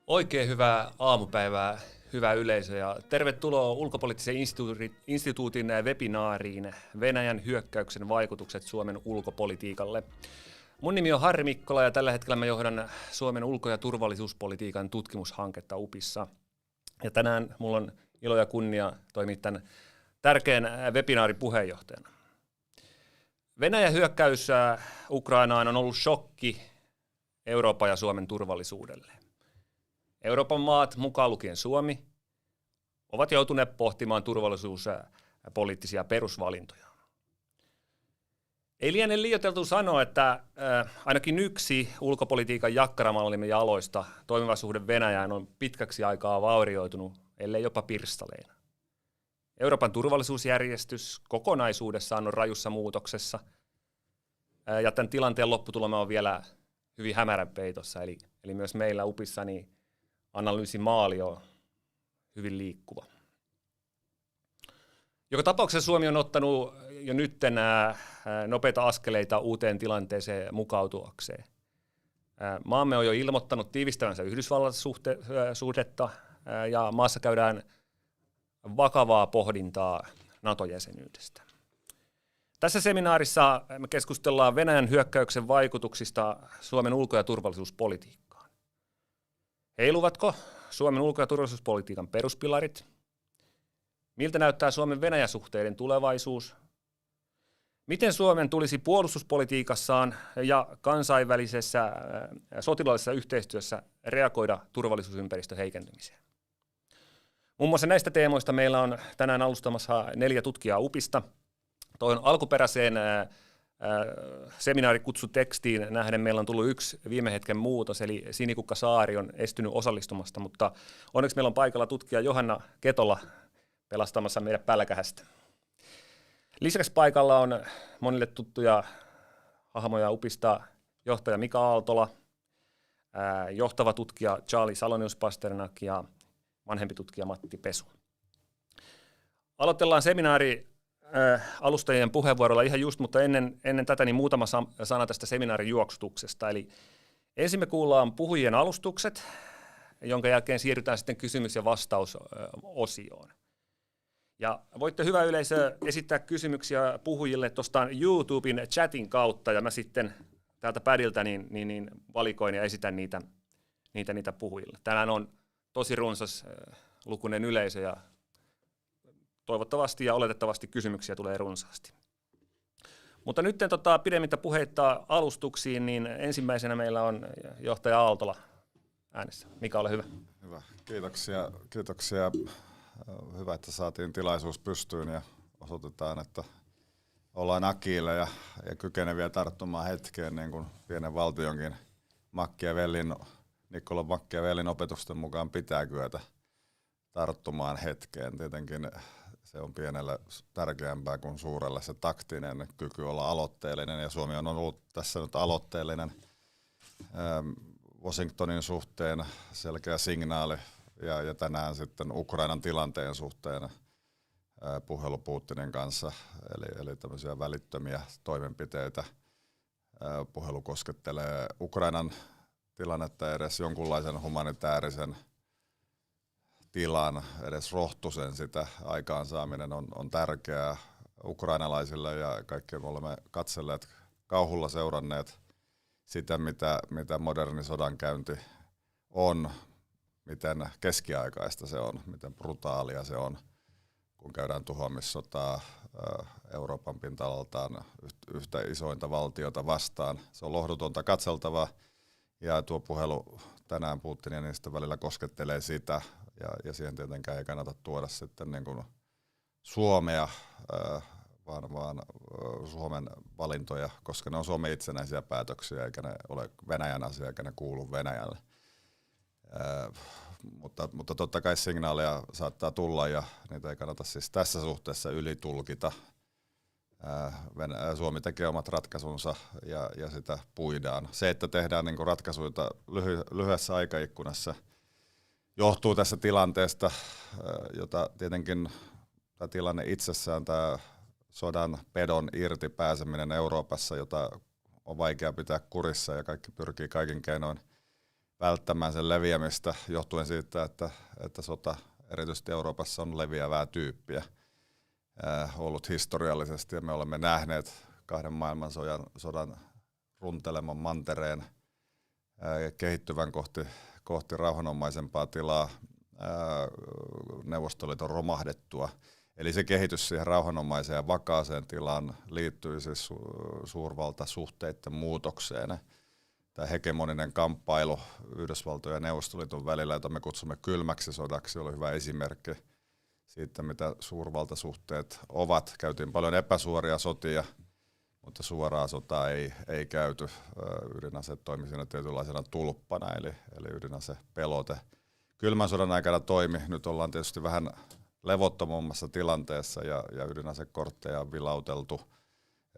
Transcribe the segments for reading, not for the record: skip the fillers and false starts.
Oikein hyvää aamupäivää, hyvä yleisö, ja tervetuloa Ulkopoliittisen instituutin webinaariin Venäjän hyökkäyksen vaikutukset Suomen ulkopolitiikalle. Mun nimi on Harri Mikkola ja tällä hetkellä mä johdan Suomen ulko- ja turvallisuuspolitiikan tutkimushanketta UPissa. Ja tänään mulla on ilo ja kunnia toimia tämän tärkeän webinaarin puheenjohtajana. Venäjän hyökkäys Ukrainaan on ollut shokki Euroopan ja Suomen turvallisuudelle. Euroopan maat, mukaan lukien Suomi, ovat joutuneet pohtimaan turvallisuuspoliittisia perusvalintoja. Ei liene liioiteltu sanoa, että ainakin yksi ulkopolitiikan jakkaramallimme jaloista, toimiva suhde Venäjään, on pitkäksi aikaa vaurioitunut, ellei jopa pirstaleina. Euroopan turvallisuusjärjestys kokonaisuudessaan on rajussa muutoksessa, ja tämän tilanteen lopputulema on vielä hyvin hämärän peitossa, eli myös meillä UPissa niin analyysimaali on hyvin liikkuva. Joka tapauksessa Suomi on ottanut jo nyt nopeita askeleita uuteen tilanteeseen mukautuakseen. Maamme on jo ilmoittanut tiivistävänsä Yhdysvallat-suhdetta ja maassa käydään vakavaa pohdintaa NATO-jäsenyydestä. Tässä seminaarissa me keskustellaan Venäjän hyökkäyksen vaikutuksista Suomen ulko- ja turvallisuuspolitiikkaan. Heiluvatko Suomen ulko- ja turvallisuuspolitiikan peruspilarit? Miltä näyttää Suomen Venäjä-suhteiden tulevaisuus? Miten Suomen tulisi puolustuspolitiikassaan ja kansainvälisessä sotilaallisessa yhteistyössä reagoida turvallisuusympäristön heikentymiseen? Muun muassa näistä teemoista meillä on tänään alustamassa 4 tutkijaa UPista. Tuohon alkuperäiseen seminaarikutsutekstiin nähden meillä on tullut yksi viime hetken muutos, eli Sinikukka Saari on estynyt osallistumasta, mutta onneksi meillä on paikalla tutkija Johanna Ketola pelastamassa meidät pälkähästä. Lisäksi paikalla on monille tuttuja hahmoja UPista johtaja Mika Aaltola, johtava tutkija Charlie Salonius-Pasternak ja vanhempi tutkija Matti Pesu. Aloitellaan seminaari alustajien puheenvuorolla ihan just, mutta ennen tätä niin muutama sana tästä seminaarin juoksutuksesta. Eli ensin me kuullaan puhujien alustukset, jonka jälkeen siirrytään sitten kysymys- ja vastausosioon. Ja voitte, hyvä yleisö, esittää kysymyksiä puhujille tuosta YouTuben chatin kautta, ja mä sitten täältä padilta niin valikoin ja esitän niitä puhujille. Tänään on tosi runsas lukuinen yleisö, ja toivottavasti ja oletettavasti kysymyksiä tulee runsaasti. Mutta nyt pidemmittä puheitta alustuksiin, niin ensimmäisenä meillä on johtaja Aaltola äänessä. Mika, ole hyvä. Hyvä. Kiitoksia. Hyvä, että saatiin tilaisuus pystyyn ja osoitetaan, että ollaan agiileja ja kykeneviä tarttumaan hetkeen, niin kuin pienen valtionkin Niccolo Machiavellin opetusten mukaan pitää kyetä tarttumaan hetkeen. Tietenkin se on pienelle tärkeämpää kuin suurelle se taktinen kyky olla aloitteellinen, ja Suomi on ollut tässä nyt aloitteellinen Washingtonin suhteen, selkeä signaali, ja tänään sitten Ukrainan tilanteen suhteen puhelu Putinin kanssa, eli tämmöisiä välittömiä toimenpiteitä. Puhelu koskettelee Ukrainan tilannetta, edes jonkunlaisen humanitaarisen tilan, edes rohtuisen sitä aikaansaaminen on tärkeää ukrainalaisille, ja kaikki me olemme katselleet, kauhulla seuranneet sitä, mitä moderni sodankäynti on, miten keskiaikaista se on, miten brutaalia se on, kun käydään tuhoamissotaa Euroopan pinta-alaltaan yhtä isointa valtiota vastaan. Se on lohdutonta katseltavaa, ja tuo puhelu tänään Putin ja niistä välillä koskettelee sitä, ja siihen tietenkään ei kannata tuoda sitten niin kuin Suomea, vaan Suomen valintoja, koska ne on Suomen itsenäisiä päätöksiä, eikä ne ole Venäjän asia, eikä ne kuulu Venäjälle. Mutta totta kai signaaleja saattaa tulla, ja niitä ei kannata siis tässä suhteessa ylitulkita. Suomi tekee omat ratkaisunsa, ja sitä puidaan. Se, että tehdään niinku ratkaisuja lyhyessä aikaikkunassa, johtuu tässä tilanteesta, jota tietenkin tämä tilanne itsessään, tämä sodan pedon irti pääseminen Euroopassa, jota on vaikea pitää kurissa, ja kaikki pyrkii kaikin keinoin välttämään sen leviämistä, johtuen siitä, että sota erityisesti Euroopassa on leviävää tyyppiä ollut historiallisesti, ja me olemme nähneet 2 maailmansodan runteleman mantereen kehittyvän kohti rauhanomaisempaa tilaa Neuvostoliiton romahdettua. Eli se kehitys siihen rauhanomaiseen ja vakaaseen tilaan liittyy siis suurvaltasuhteiden muutokseen. Tämä hegemoninen kamppailu Yhdysvaltojen ja Neuvostoliiton välillä, jota me kutsumme kylmäksi sodaksi, oli hyvä esimerkki siitä, mitä suurvaltasuhteet ovat. Käytiin paljon epäsuoria sotia, mutta suoraa sotaa ei käyty. Ydinaseet toimi siinä tietynlaisena tulppana, eli ydinasepelote. Kylmän sodan aikana toimi. Nyt ollaan tietysti vähän levottomammassa tilanteessa, ja ydinasekortteja on vilauteltu.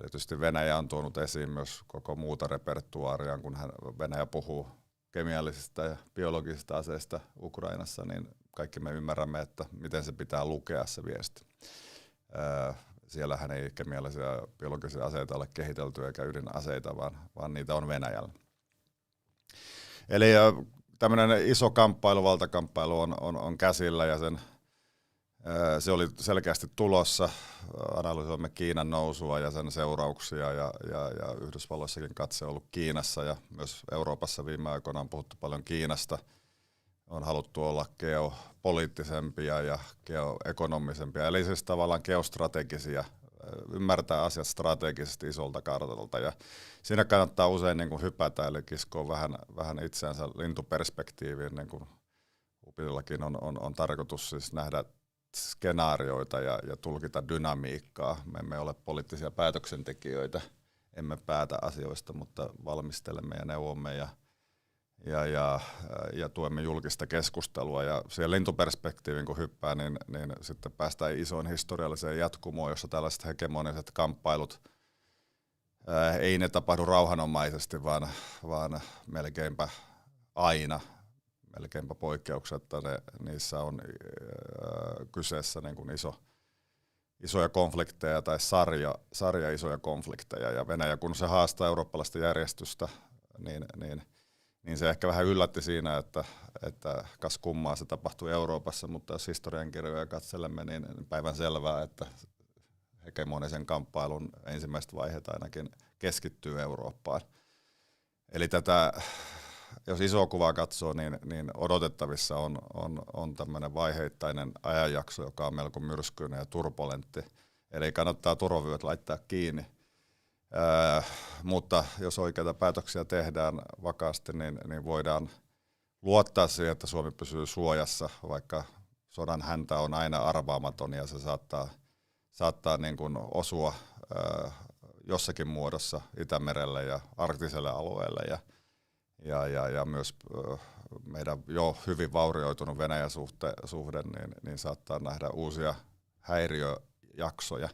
Erityisesti Venäjä on tuonut esiin myös koko muuta repertuaaria, kun Venäjä puhuu kemiallisista ja biologisista aseista Ukrainassa, niin kaikki me ymmärrämme, että miten se pitää lukea se viesti. Siellähän ei kemiallisia ja biologisia aseita ole kehitelty eikä ydinaseita, vaan niitä on Venäjällä. Eli tämmöinen iso valtakamppailu on käsillä, ja se oli selkeästi tulossa. Analysoimme Kiinan nousua ja sen seurauksia, ja Yhdysvalloissakin katse on ollut Kiinassa, ja myös Euroopassa viime aikoina on puhuttu paljon Kiinasta. On haluttu olla geopoliittisempia ja geoekonomisempia, eli siis tavallaan geostrategisia, ymmärtää asiat strategisesti isolta kartalta, ja siinä kannattaa usein niin kuin hypätä, eli kiskoa vähän itseänsä lintuperspektiiviin, niin kuin Upillakin on tarkoitus siis nähdä skenaarioita ja tulkita dynamiikkaa. Me emme ole poliittisia päätöksentekijöitä, emme päätä asioista, mutta valmistelemme ja neuvomme ja tuemme julkista keskustelua. Ja siihen lintuperspektiivin kun hyppää, niin sitten päästään isoon historialliseen jatkumoon, jossa tällaiset hegemoniset kamppailut ei ne tapahdu rauhanomaisesti, vaan melkeinpä aina. Melkeinpä poikkeuksetta niissä on kyseessä niin kuin isoja konflikteja tai sarja isoja konflikteja. Ja Venäjä, kun se haastaa eurooppalaista järjestystä, niin se ehkä vähän yllätti siinä, että kas kummaa se tapahtui Euroopassa, mutta jos historiankirjoja katselemme, niin päivän selvää, että hegemonisen kamppailun ensimmäiset vaiheet ainakin keskittyy Eurooppaan. Eli jos iso kuvaa katsoo, niin odotettavissa on tämmöinen vaiheittainen ajanjakso, joka on melko myrskyinen ja turbulentti. Eli kannattaa turvavyöt laittaa kiinni. Mutta jos oikeita päätöksiä tehdään vakaasti, niin voidaan luottaa siihen, että Suomi pysyy suojassa, vaikka sodan häntä on aina arvaamaton, ja se saattaa niin kuin osua jossakin muodossa Itämerelle ja arktiselle alueelle ja myös meidän jo hyvin vaurioitunut Venäjän suhde niin saattaa nähdä uusia häiriöjaksoja.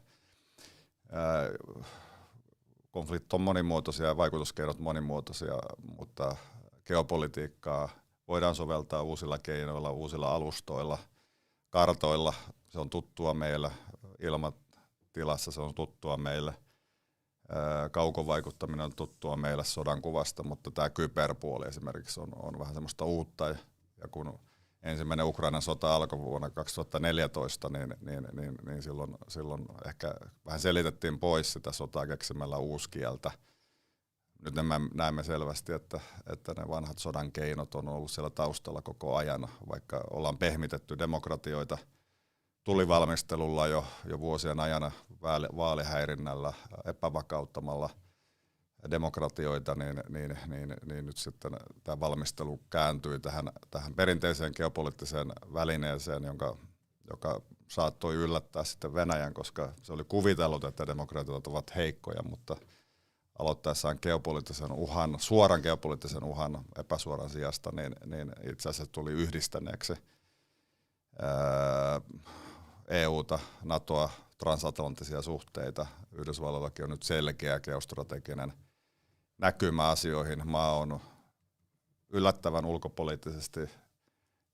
Konfliktit on monimuotoisia ja vaikutuskeinot monimuotoisia, mutta geopolitiikkaa voidaan soveltaa uusilla keinoilla, uusilla alustoilla, kartoilla. Se on tuttua meillä, ilmatilassa se on tuttua meille, kaukovaikuttaminen on tuttua meille sodan kuvasta, mutta tämä kyberpuoli esimerkiksi on vähän semmoista uutta. Ja kun ensimmäinen Ukrainan sota alkoi vuonna 2014, niin silloin ehkä vähän selitettiin pois sitä sotaa keksimällä uuskieltä. Nyt me näemme selvästi, että ne vanhat sodan keinot on ollut siellä taustalla koko ajan, vaikka ollaan pehmitetty demokratioita tulivalmistelulla jo vuosien ajana vaalihäirinnällä, epävakauttamalla demokratioita, niin nyt sitten tämä valmistelu kääntyi tähän perinteiseen geopoliittiseen välineeseen, joka saattoi yllättää sitten Venäjän, koska se oli kuvitellut, että demokratiot ovat heikkoja, mutta aloittaessaan suoran geopoliittisen uhan epäsuoran sijasta, niin itse asiassa tuli yhdistäneeksi EUta, NATOa, transatlanttisia suhteita. Yhdysvalloillakin on nyt selkeä geostrateginen näkymä asioihin. Maa on yllättävän ulkopoliittisesti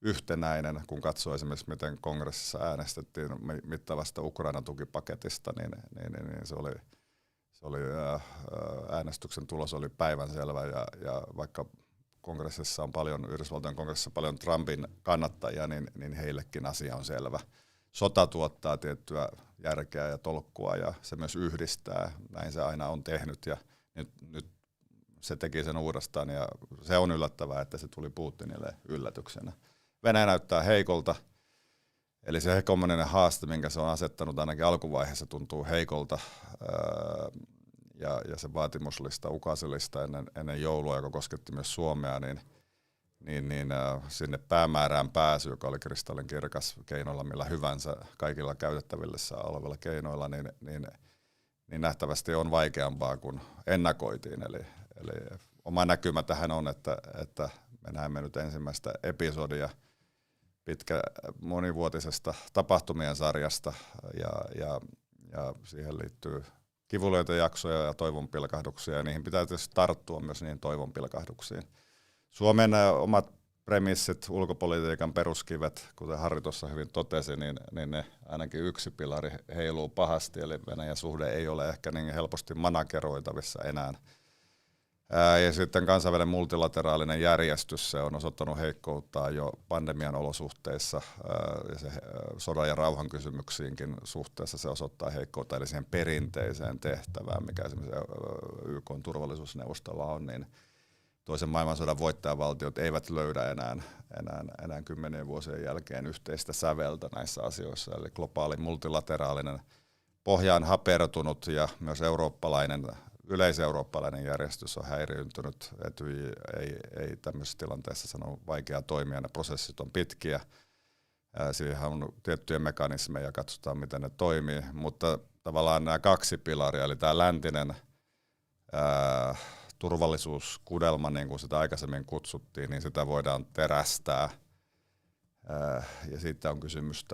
yhtenäinen, kun katsoo esimerkiksi, miten kongressissa äänestettiin mittavasta Ukrainan tukipaketista, niin se oli äänestyksen tulos oli päivänselvä, ja vaikka kongressissa on Yhdysvaltojen kongressissa paljon Trumpin kannattajia, niin heillekin asia on selvä. Sota tuottaa tiettyä järkeä ja tolkkua, ja se myös yhdistää. Näin se aina on tehnyt, ja nyt se teki sen uudestaan, ja se on yllättävää, että se tuli Putinille yllätyksenä. Venäjä näyttää heikolta, eli se hegemoninen haaste, minkä se on asettanut ainakin alkuvaiheessa, tuntuu heikolta, ja se vaatimuslista, ukaasilista ennen joulua, joka kosketti myös Suomea, niin sinne päämäärään pääsy, joka oli kristallin kirkas keinoilla millä hyvänsä, kaikilla käytettävissä olevilla keinoilla, niin nähtävästi on vaikeampaa kuin ennakoitiin. Eli oma näkymä tähän on, että me näemme nyt ensimmäistä episodia monivuotisesta tapahtumien sarjasta, ja siihen liittyy kivuliaita jaksoja ja toivonpilkahduksia, ja niihin pitää tietysti tarttua myös niihin toivonpilkahduksiin. Suomen omat premissit, ulkopolitiikan peruskivet, kuten Harri tuossa hyvin totesi, niin ne ainakin yksi pilari heiluu pahasti, eli Venäjän suhde ei ole ehkä niin helposti manageroitavissa enää. Ja sitten kansainvälinen multilateraalinen järjestys, se on osoittanut heikkouttaa jo pandemian olosuhteissa, ja se sodan ja rauhan kysymyksiinkin suhteessa se osoittaa heikkoutta, eli siihen perinteiseen tehtävään, mikä esimerkiksi YK:n turvallisuusneuvostolla on, niin toisen maailmansodan voittajavaltiot eivät löydä enää 10 vuosien jälkeen yhteistä säveltä näissä asioissa, eli globaali multilateraalinen pohjaan hapertunut ja myös yleiseurooppalainen järjestys on häiriintynyt. Etyj ei tämmöisessä tilanteessa sano vaikea toimia, ne prosessit on pitkiä. Siihen on tiettyjä mekanismeja, katsotaan miten ne toimii, mutta tavallaan nämä kaksi pilaria, eli tämä läntinen turvallisuuskudelma, niin kuin sitä aikaisemmin kutsuttiin, niin sitä voidaan terästää. Ja siitä on kysymys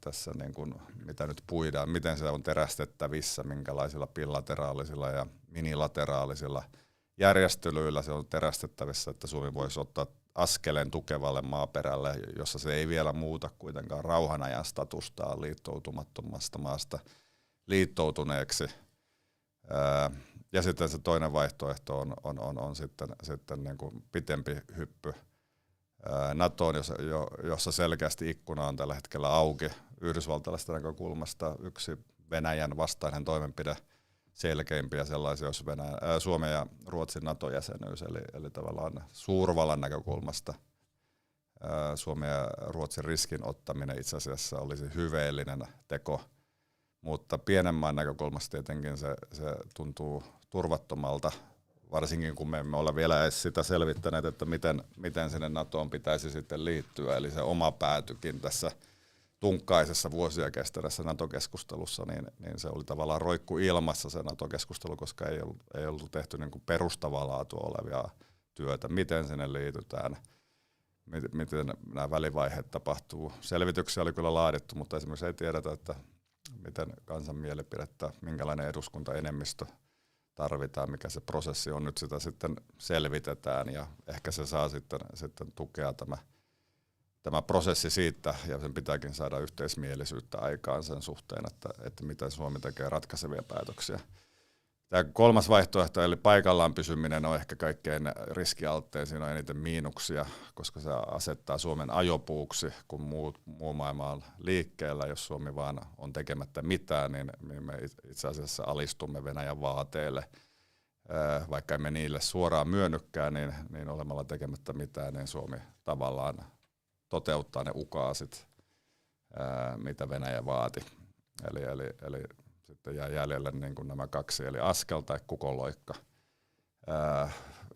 tässä niin kuin, mitä nyt puidaan, miten se on terästettävissä, minkälaisilla bilateraalisilla ja minilateraalisilla järjestelyillä se on terästettävissä, että Suomi voisi ottaa askeleen tukevalle maaperälle, jossa se ei vielä muuta kuitenkaan rauhanajan statustaan liittoutumattomasta maasta liittoutuneeksi. Ja sitten se toinen vaihtoehto on sitten niin kuin pitempi hyppy NATOon, jossa selkeästi ikkuna on tällä hetkellä auki yhdysvaltalaisesta näkökulmasta. Yksi Venäjän vastainen toimenpide selkeimpiä sellaisia, jos Suomen ja Ruotsin NATO-jäsenyys, eli tavallaan suurvallan näkökulmasta Suomen ja Ruotsin riskin ottaminen itse asiassa olisi hyveellinen teko, mutta pienen maan näkökulmasta tietenkin se tuntuu turvattomalta, varsinkin kun me emme ole vielä edes sitä selvittäneet, että miten sinne NATOon pitäisi sitten liittyä, eli se oma päätykin tässä tunkkaisessa vuosia kestävässä NATO-keskustelussa, niin se oli tavallaan roikku ilmassa se NATO-keskustelu, koska ei ollut tehty niin kuin perustavaa laatua olevia työtä, miten sinne liitytään, miten nämä välivaiheet tapahtuu. Selvityksiä oli kyllä laadittu, mutta esimerkiksi ei tiedetä, että miten kansan mielipidettä, minkälainen eduskuntaenemmistö tarvitaan, mikä se prosessi on. Nyt sitä sitten selvitetään ja ehkä se saa sitten tukea tämä prosessi siitä, ja sen pitääkin saada yhteismielisyyttä aikaan sen suhteen, että miten Suomi tekee ratkaisevia päätöksiä. Tämä kolmas vaihtoehto, eli paikallaan pysyminen, on ehkä kaikkein riskialttein. Siinä on eniten miinuksia, koska se asettaa Suomen ajopuuksi, kun muu maailma on liikkeellä. Jos Suomi vaan on tekemättä mitään, niin me itse asiassa alistumme Venäjän vaateille. Vaikka emme niille suoraan myönnykään, niin olemalla tekemättä mitään, niin Suomi tavallaan toteuttaa ne ukaasit, mitä Venäjä vaati. Eli sitten jää jäljelle niin kuin nämä kaksi, eli askel tai kukonloikka.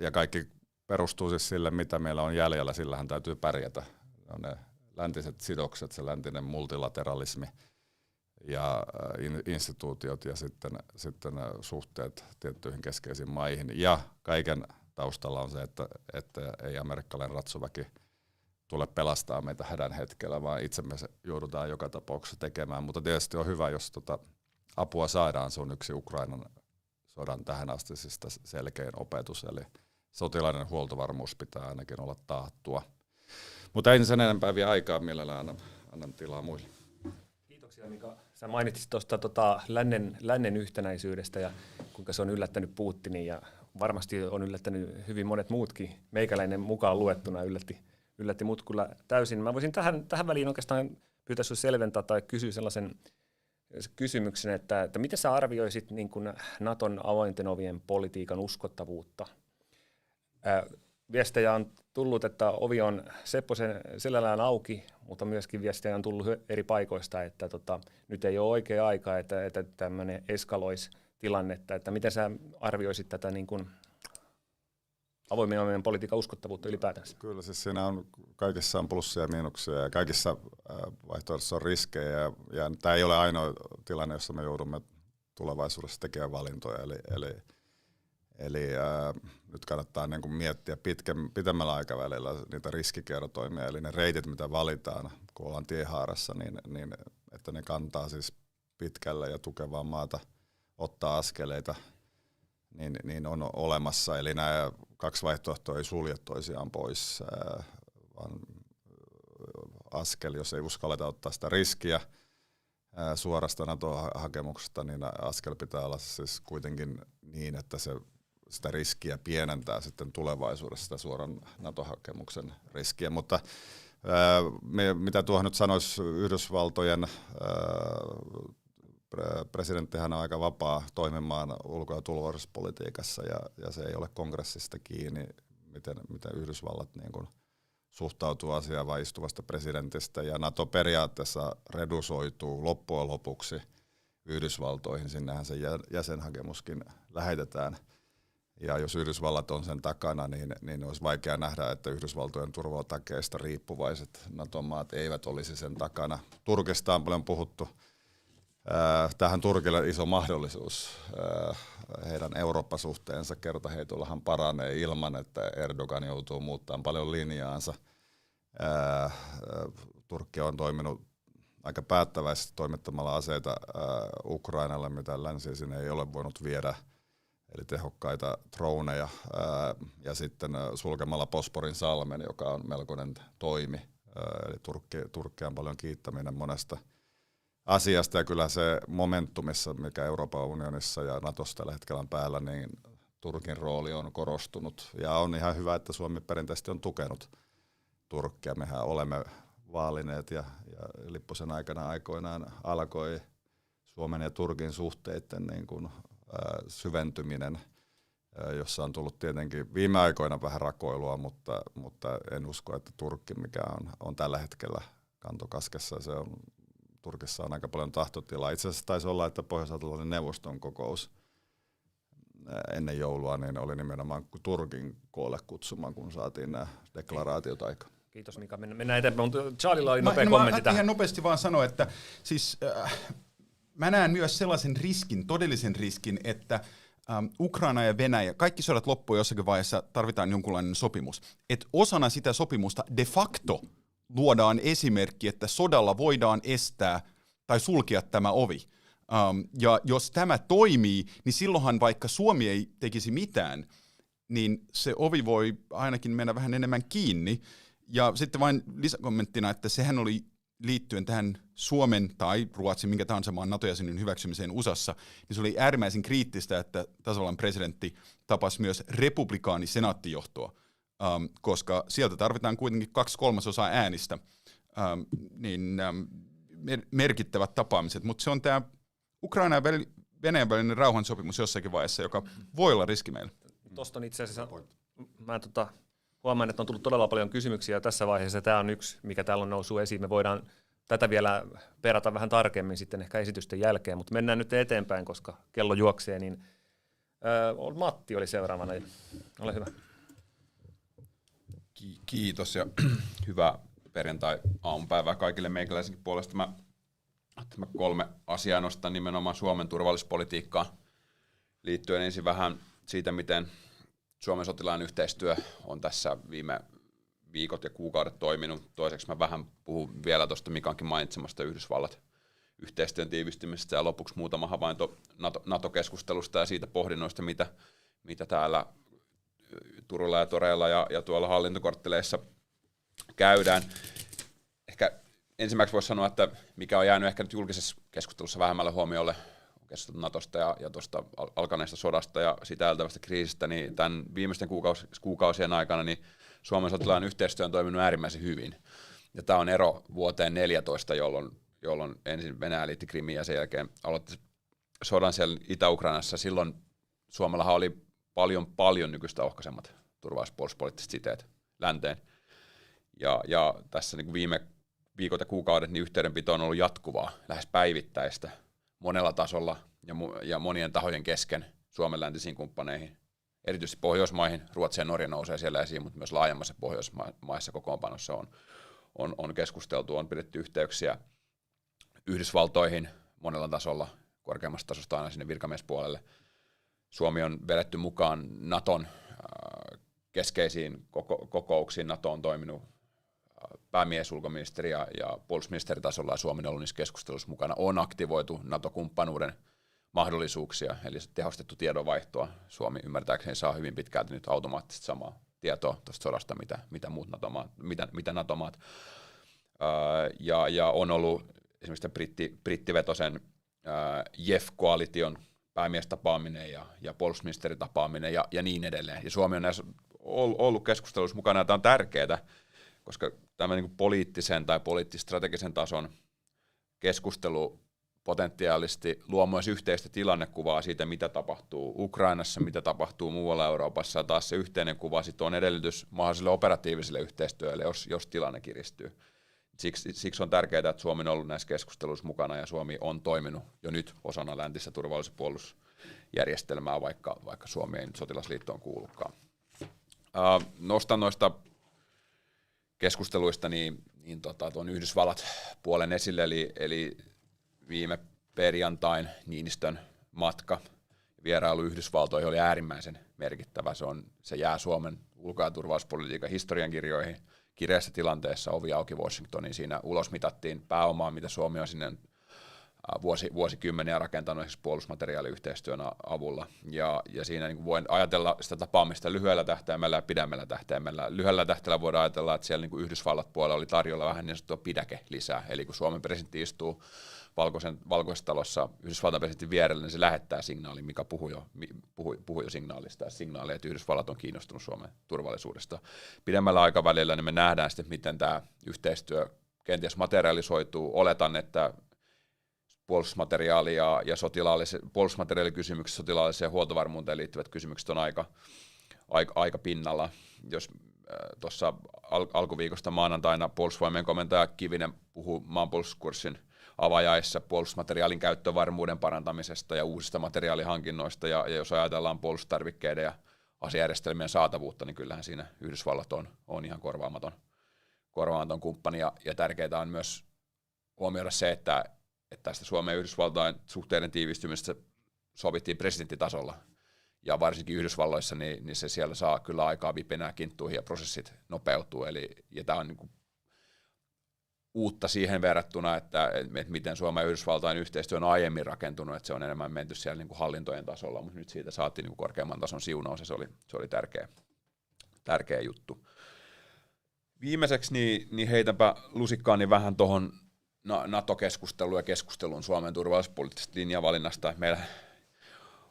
Ja kaikki perustuu siis sille, mitä meillä on jäljellä, sillähän täytyy pärjätä. On ne läntiset sidokset, se läntinen multilateralismi ja instituutiot ja sitten suhteet tiettyihin keskeisiin maihin. Ja kaiken taustalla on se, että ei amerikkalainen ratsuväki tule pelastaa meitä hädän hetkellä, vaan itse me se joudutaan joka tapauksessa tekemään. Mutta tietysti on hyvä, jos apua saadaan. Se on yksi Ukrainan sodan tähän astisista selkein opetus, eli sotilaiden huoltovarmuus pitää ainakin olla taattua. Mutta ei sen enempää vielä aikaa, mielellään annan tilaa muille. Kiitoksia, Mika. Sä mainitsit tuosta lännen yhtenäisyydestä ja kuinka se on yllättänyt Putinin ja varmasti on yllättänyt hyvin monet muutkin. Meikäläinen mukaan luettuna yllätti mut kyllä täysin. Mä voisin tähän väliin oikeastaan pyytää sinua selventää tai kysyä sellaisen kysymyksen, että miten sä arvioisit niin kuin Naton avointen ovien politiikan uskottavuutta? Viestejä on tullut, että ovi on Sepposen selällään auki, mutta myöskin viestejä on tullut eri paikoista, että nyt ei ole oikea aika, että tämmöinen eskaloisi tilannetta. Että miten sä arvioisit tätä niin kuin avoimen ovien politiikan uskottavuutta ylipäätänsä? Kyllä, siis siinä on kaikissa on plussia ja miinuksia ja kaikissa vaihtoehdoissa on riskejä. Ja tämä ei ole ainoa tilanne, jossa me joudumme tulevaisuudessa tekemään valintoja. Eli nyt kannattaa niin kuin miettiä pitemmällä aikavälillä niitä riskikertoimia, eli ne reitit, mitä valitaan, kun ollaan tiehaarassa, niin että ne kantaa siis pitkälle ja tukevaa maata ottaa askeleita, niin on olemassa. Eli nämä kaksi vaihtoehtoa ei sulje toisiaan pois, vaan askel, jos ei uskalleta ottaa sitä riskiä suorasta NATO-hakemuksesta, niin askel pitää olla siis kuitenkin niin, että sitä riskiä pienentää sitten tulevaisuudessa sitä suoran NATO-hakemuksen riskiä. Mutta mitä tuohon nyt sanoisi, Yhdysvaltojen presidenttihän on aika vapaa toimimaan ulko- ja turvallisuuspolitiikassa ja se ei ole kongressista kiinni, miten Yhdysvallat niin kuin suhtautuu asiaan vai istuvasta presidentistä. Ja NATO periaatteessa redusoituu loppujen lopuksi Yhdysvaltoihin, sinnehän se jäsenhakemuskin lähetetään. Ja jos Yhdysvallat on sen takana, niin olisi vaikea nähdä, että Yhdysvaltojen turvatakeista riippuvaiset NATO-maat eivät olisi sen takana. Turkista on paljon puhuttu. Tähän Turkille iso mahdollisuus. Heidän Eurooppa-suhteensa kertaheitollahan paranee ilman, että Erdogan joutuu muuttamaan paljon linjaansa. Turkki on toiminut aika päättäväisesti toimittamalla aseita Ukrainalle, mitä länsi sinne ei ole voinut viedä, eli tehokkaita droneja, ja sitten sulkemalla Bosporin salmen, joka on melkoinen toimi. Eli Turkkia on paljon kiittäminen monesta asiasta, ja kyllä se momentumissa, mikä Euroopan unionissa ja Natossa tällä hetkellä on päällä, niin Turkin rooli on korostunut, ja on ihan hyvä, että Suomi perinteisesti on tukenut Turkkia. Mehän olemme vaalineet, ja Lipposen aikana aikoinaan alkoi Suomen ja Turkin suhteiden niin kuin syventyminen, jossa on tullut tietenkin viime aikoina vähän rakoilua, mutta en usko, että Turkki, mikä on tällä hetkellä kantokaskessa, Turkissa on aika paljon tahtotilaa. Itse asiassa taisi olla, että Pohjois-Atlantin neuvoston kokous ennen joulua niin oli nimenomaan Turkin koolle kutsuma, kun saatiin nämä deklaraatiot aikaan. Kiitos Mika. Mennään eteenpäin. Charlilla oli nopea kommentti tähän. Ihan nopeasti vaan sanoa, että siis mä näen myös sellaisen riskin, todellisen riskin, että Ukraina ja Venäjä, kaikki sodat loppuu jossakin vaiheessa, tarvitaan jonkunlainen sopimus. Et osana sitä sopimusta de facto luodaan esimerkki, että sodalla voidaan estää tai sulkea tämä ovi. Ja jos tämä toimii, niin silloinhan vaikka Suomi ei tekisi mitään, niin se ovi voi ainakin mennä vähän enemmän kiinni. Ja sitten vain lisäkommenttina, että sehän oli liittyen tähän Suomen tai Ruotsin, minkä tahansa maan NATO-jäsenyyden hyväksymiseen USAssa, niin se oli äärimmäisen kriittistä, että tasavallan presidentti tapasi myös republikaani-senaattijohtoa, koska sieltä tarvitaan kuitenkin 2/3 äänistä, merkittävät tapaamiset, mutta se on tämä Ukraina ja Venäjän välinen rauhansopimus jossakin vaiheessa, joka voi olla riski meille. Tuosta on itse asiassa, mä huomaan, että on tullut todella paljon kysymyksiä tässä vaiheessa. Tämä on yksi, mikä täällä on noussut esiin. Me voidaan tätä vielä perata vähän tarkemmin sitten ehkä esitysten jälkeen, mutta mennään nyt eteenpäin, koska kello juoksee. Niin, Matti oli seuraavana. Ole hyvä. Kiitos ja hyvää perjantai-aamupäivää kaikille meikäläisenkin puolesta. Mä 3 asiaa nostan nimenomaan Suomen turvallisuuspolitiikkaan liittyen. Ensin vähän siitä, miten Suomen sotilaan yhteistyö on tässä viime viikot ja kuukaudet toiminut. Toiseksi mä vähän puhun vielä tuosta Mikankin mainitsemasta Yhdysvallat yhteistyön tiivistymisestä ja lopuksi muutama havainto NATO-keskustelusta ja siitä pohdinnoista, mitä täällä Turulla ja Toreilla ja tuolla hallintokortteleissa käydään. Ehkä ensimmäiseksi voisi sanoa, että mikä on jäänyt ehkä nyt julkisessa keskustelussa vähemmälle huomiolle, keskusteltu Natosta ja tuosta alkaneesta sodasta ja sitä edeltävästä kriisistä, niin tämän viimeisten kuukausien aikana niin Suomen sotilaan yhteistyö on toiminut äärimmäisen hyvin. Ja tämä on ero vuoteen 2014, jolloin ensin Venäjä liitti Krimiin ja sen jälkeen aloitti sodan siellä Itä-Ukrainassa. Silloin Suomellahan oli paljon nykyistä ohkaisemmat turvallisuuspoliittiset siteet länteen. Ja tässä niin kuin viime viikot ja kuukaudet niin yhteydenpito on ollut jatkuvaa, lähes päivittäistä, monella tasolla ja monien tahojen kesken Suomen läntisiin kumppaneihin. Erityisesti Pohjoismaihin, Ruotsi ja Norja nousee siellä esiin, mutta myös laajemmassa Pohjoismaissa kokoonpanossa on keskusteltu, on pidetty yhteyksiä Yhdysvaltoihin monella tasolla, korkeammasta tasosta aina sinne virkamiespuolelle. Suomi on vedetty mukaan Naton keskeisiin kokouksiin. Nato on toiminut päämies, ulkoministeri ja puolustusministeritasolla, ja Suomi on ollut niissä keskusteluissa mukana. On aktivoitu NATO-kumppanuuden mahdollisuuksia, eli tehostettu tiedonvaihtoa. Suomi ymmärtääkseni saa hyvin pitkälti nyt automaattisesti samaa tietoa tuosta sodasta, mitä muut NATO-maat. Ja on ollut esimerkiksi brittivetosen JEF-koalition päämiestapaaminen ja puolustusministeritapaaminen ja niin edelleen. Ja Suomi on näissä ollut keskusteluissa mukana, ja tämä on tärkeää, koska tämä niin kuin poliittisen tai poliittis-strategisen tason keskustelu potentiaalisesti luo myös yhteistä tilannekuvaa siitä, mitä tapahtuu Ukrainassa, mitä tapahtuu muualla Euroopassa, ja taas se yhteinen kuva sitten on edellytys mahdolliselle operatiiviselle yhteistyölle, jos tilanne kiristyy. Siksi on tärkeää, että Suomi on ollut näissä keskusteluissa mukana, ja Suomi on toiminut jo nyt osana läntistä turvallisuus- ja puolustusjärjestelmää, vaikka Suomi ei nyt sotilasliittoon kuulukaan. Nostan noista keskusteluista tuon Yhdysvallat-puolen esille, eli viime perjantain Niinistön matka vierailu Yhdysvaltoihin oli äärimmäisen merkittävä. Se jää Suomen ulko- ja turvallisuuspolitiikan historiankirjoihin. Kireässä tilanteessa ovi auki Washingtoniin. Siinä ulosmitattiin pääomaa, mitä Suomi on sinne vuosikymmeniä rakentanut esimerkiksi puolustusmateriaaliyhteistyön avulla. Ja siinä niin voin ajatella sitä tapaamista lyhyellä tähtäimellä ja pidemmällä tähtäimellä. Lyhyellä tähtäimellä voidaan ajatella, että siellä niin Yhdysvallat puolella oli tarjolla vähän niin sanottua pidäke lisää. Eli kun Suomen presidentti istuu Valkoisessa talossa Yhdysvaltain presidentin vierellä, niin se lähettää signaalin, mikä puhui jo signaalista, ja signaali, että Yhdysvallat on kiinnostunut Suomen turvallisuudesta. Pidemmällä aikavälillä niin me nähdään sitten, miten tämä yhteistyö kenties materialisoituu. Oletan, että puolustusmateriaali ja puolustusmateriaalikysymykset, sotilaalliseen huoltovarmuuteen liittyvät kysymykset on aika pinnalla. Jos tuossa alkuviikosta maanantaina puolustusvoimien komentaja Kivinen puhuu maanpuolustuskurssin avajaissa puolustusmateriaalin käyttövarmuuden parantamisesta ja uusista materiaalihankinnoista, ja jos ajatellaan puolustustarvikkeiden ja asejärjestelmien saatavuutta, niin kyllähän siinä Yhdysvallat on ihan korvaamaton kumppani, ja tärkeää on myös huomioida se, että tästä Suomen ja Yhdysvaltain suhteiden tiivistymisestä sovittiin presidenttitasolla ja varsinkin Yhdysvalloissa, niin se siellä saa kyllä aikaa vipenää kinttuihin ja prosessit nopeutuu. Ja tämä on niin kuin uutta siihen verrattuna, että miten Suomen ja Yhdysvaltain yhteistyö on aiemmin rakentunut, että se on enemmän menty siellä niin kuin hallintojen tasolla, mutta nyt siitä saatiin niin kuin korkeamman tason siunaus, ja se oli tärkeä juttu. Viimeiseksi niin heitänpä lusikkaani vähän tuohon NATO-keskusteluun ja keskusteluun Suomen turvallisuuspoliittisesta linjavalinnasta. Meillä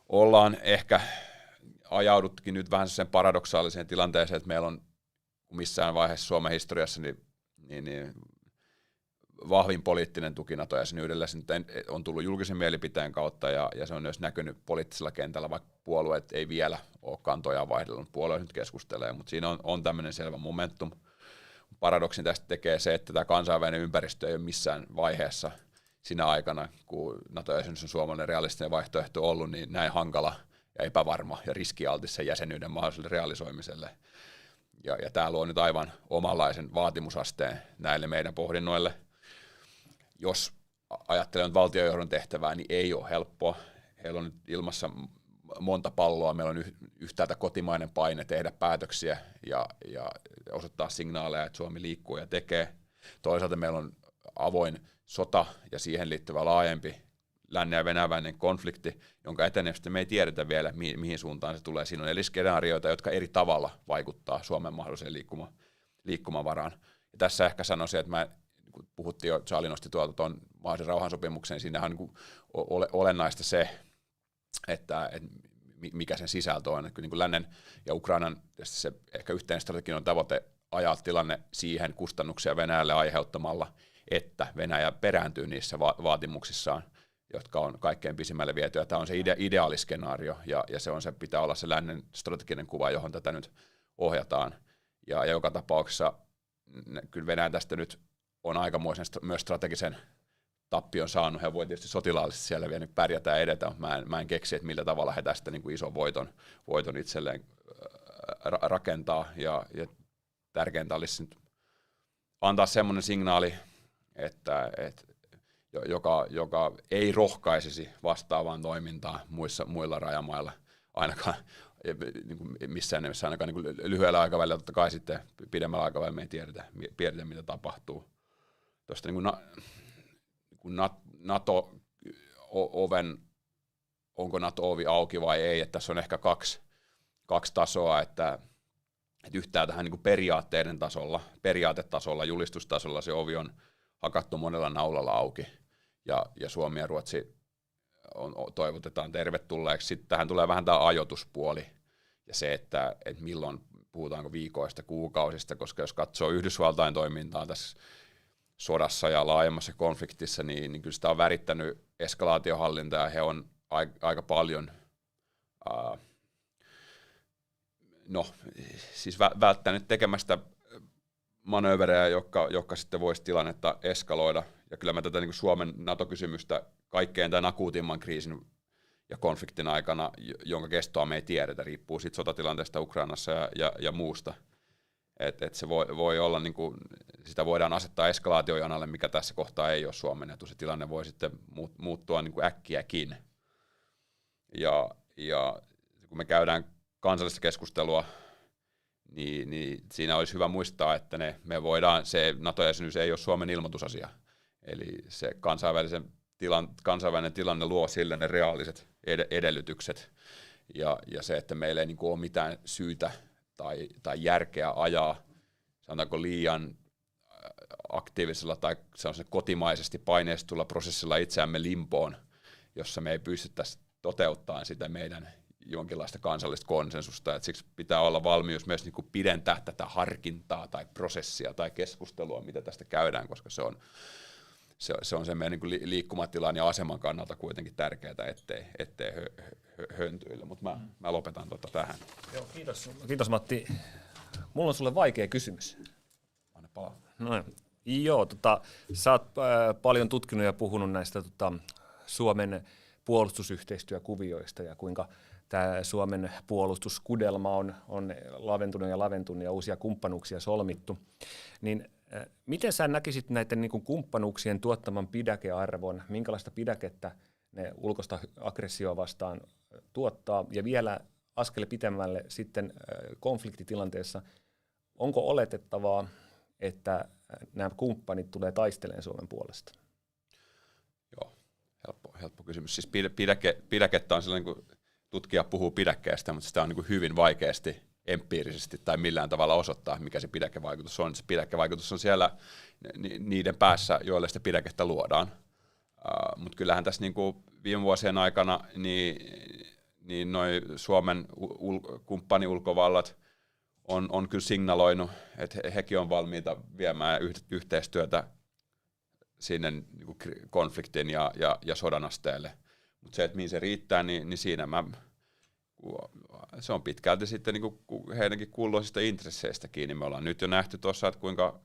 ollaan ehkä ajauduttukin nyt vähän sen paradoksaaliseen tilanteeseen, että meillä on missään vaiheessa Suomen historiassa niin vahvin poliittinen tuki NATO-jäsenyydelle. Se on tullut julkisen mielipiteen kautta ja se on myös näkynyt poliittisella kentällä, vaikka puolueet ei vielä ole kantojaan vaihdellut. Puolueet nyt keskustelee, mutta siinä on tämmöinen selvä momentum. Paradoksin tästä tekee se, että tämä kansainvälinen ympäristö ei ole missään vaiheessa siinä aikana, kun NATO-jäsenyys on suomalainen realistinen vaihtoehto ollut, niin näin hankala ja epävarma ja riskialtis sen jäsenyyden mahdolliselle realisoimiselle. Ja tämä luo nyt aivan omanlaisen vaatimusasteen näille meidän pohdinnoille. Jos ajattelen valtionjohdon tehtävää, niin ei ole helppoa. Heillä on nyt ilmassa monta palloa, meillä on yhtäältä kotimainen paine tehdä päätöksiä ja osoittaa signaaleja, että Suomi liikkuu ja tekee. Toisaalta meillä on avoin sota ja siihen liittyvä laajempi lännen ja Venäjän välinen konflikti, jonka etenemistä me ei tiedetä vielä, mihin suuntaan se tulee. Siinä on eri skenaarioita, jotka eri tavalla vaikuttaa Suomen mahdolliseen liikkumavaraan. Ja tässä ehkä sanoisin, että kun puhuttiin jo, Charlie nosti tuolta tuon mahdollisen rauhansopimuksen, siinähän on niin olennaista se, että mikä sen sisältö on. Että niin kuin lännen ja Ukrainan se ehkä yhteinen strateginen tavoite ajaa tilanne siihen kustannuksia Venäjälle aiheuttamalla, että Venäjä perääntyy niissä vaatimuksissaan, jotka on kaikkein pisimmälle vietyä. Tämä on se ideaaliskenaario, ja se pitää olla se lännen strateginen kuva, johon tätä nyt ohjataan. Ja joka tapauksessa kyllä Venäjä tästä nyt on aikamoisen myös strategisen tappion saanut. He voi tietysti sotilaallisesti siellä vielä nyt pärjätä ja edetä, mutta mä en keksi, että millä tavalla he tästä niin kuin ison voiton itselleen rakentaa. Ja tärkeintä olisi nyt antaa semmoinen signaali, että joka ei rohkaisisi vastaavaan toimintaan muilla rajamailla, ainakaan missään nimessä, ainakaan niin kuin lyhyellä aikavälillä, totta kai sitten pidemmällä aikavälillä me ei tiedetä mitä tapahtuu. Tuosta niin kuin NATO-oven, onko NATO-ovi auki vai ei, että tässä on ehkä kaksi tasoa, että yhtäältä niin kuin periaatetasolla, julistustasolla se ovi on hakattu monella naulalla auki, ja Suomi ja Ruotsi toivotetaan tervetulleeksi. Sitten tähän tulee vähän tämä ajoituspuoli, ja se, että milloin puhutaanko viikoista, kuukausista, koska jos katsoo Yhdysvaltain toimintaa tässä sodassa ja laajemmassa konfliktissa, niin kyllä sitä on värittänyt eskalaatiohallinta, ja he on aika paljon siis välttänyt tekemästä manööverejä, jotka sitten voisi tilannetta eskaloida. Ja kyllä mä tätä niin kuin Suomen NATO-kysymystä kaikkein tämän akuutimman kriisin ja konfliktin aikana, jonka kestoa me ei tiedetä, riippuu siitä sotatilanteesta Ukrainassa ja muusta. Et se voi olla, niin kuin, sitä voidaan asettaa eskalaatiojanalle, mikä tässä kohtaa ei ole Suomen etu. Se tilanne voi sitten muuttua niin kuin äkkiäkin. Ja kun me käydään kansallista keskustelua, niin siinä olisi hyvä muistaa, että se NATO-jäsenyys ei ole Suomen ilmoitusasia. Eli se kansainvälinen tilanne luo sille ne reaaliset edellytykset. Ja se, että meillä ei niin kuin ole mitään syytä tai järkeä ajaa, sanotaanko liian aktiivisella tai kotimaisesti paineistulla prosessilla itseämme limpoon, jossa me ei pystyttäisi toteuttamaan sitä meidän jonkinlaista kansallista konsensusta. Et siksi pitää olla valmius myös niin kuin pidentää tätä harkintaa tai prosessia tai keskustelua, mitä tästä käydään, koska se on se meidän niin kuin liikkumatilan ja aseman kannalta kuitenkin tärkeää, ettei höntyillä. Mutta mä lopetan tähän. Joo, kiitos Matti. Mulla on sulle vaikea kysymys. Anna palaa. No, joo, sä oot paljon tutkinut ja puhunut näistä Suomen puolustusyhteistyökuvioista ja kuinka tämä Suomen puolustuskudelma on laventunut ja uusia kumppanuuksia solmittu. Niin miten sä näkisit näiden niin kuin kumppanuuksien tuottaman pidäkearvon, minkälaista pidäkettä ne ulkoista aggressioa vastaan tuottaa, ja vielä askel pitemmälle sitten konfliktitilanteessa. Onko oletettavaa, että nämä kumppanit tulee taistelemaan Suomen puolesta? Joo, helppo kysymys. Siis pidäkettä on sellainen, kun tutkija puhuu pidäkkeestä, mutta sitä on niin kuin hyvin vaikeasti empiirisesti tai millään tavalla osoittaa, mikä se pidäkevaikutus on. Se pidäkevaikutus on siellä niiden päässä, joille sitä pidäkettä luodaan. Mutta kyllähän tässä niin kuin viime vuosien aikana niin noi Suomen kumppaniulkovallat on kyllä signaloinut, että hekin on valmiita viemään yhteistyötä sinne niin kuin konfliktin ja sodan asteelle. Mutta se, että mihin se riittää, niin siinä se on pitkälti sitten niin kuin heidänkin kuuluisista intresseistä kiinni. Me ollaan nyt jo nähty tuossa, että kuinka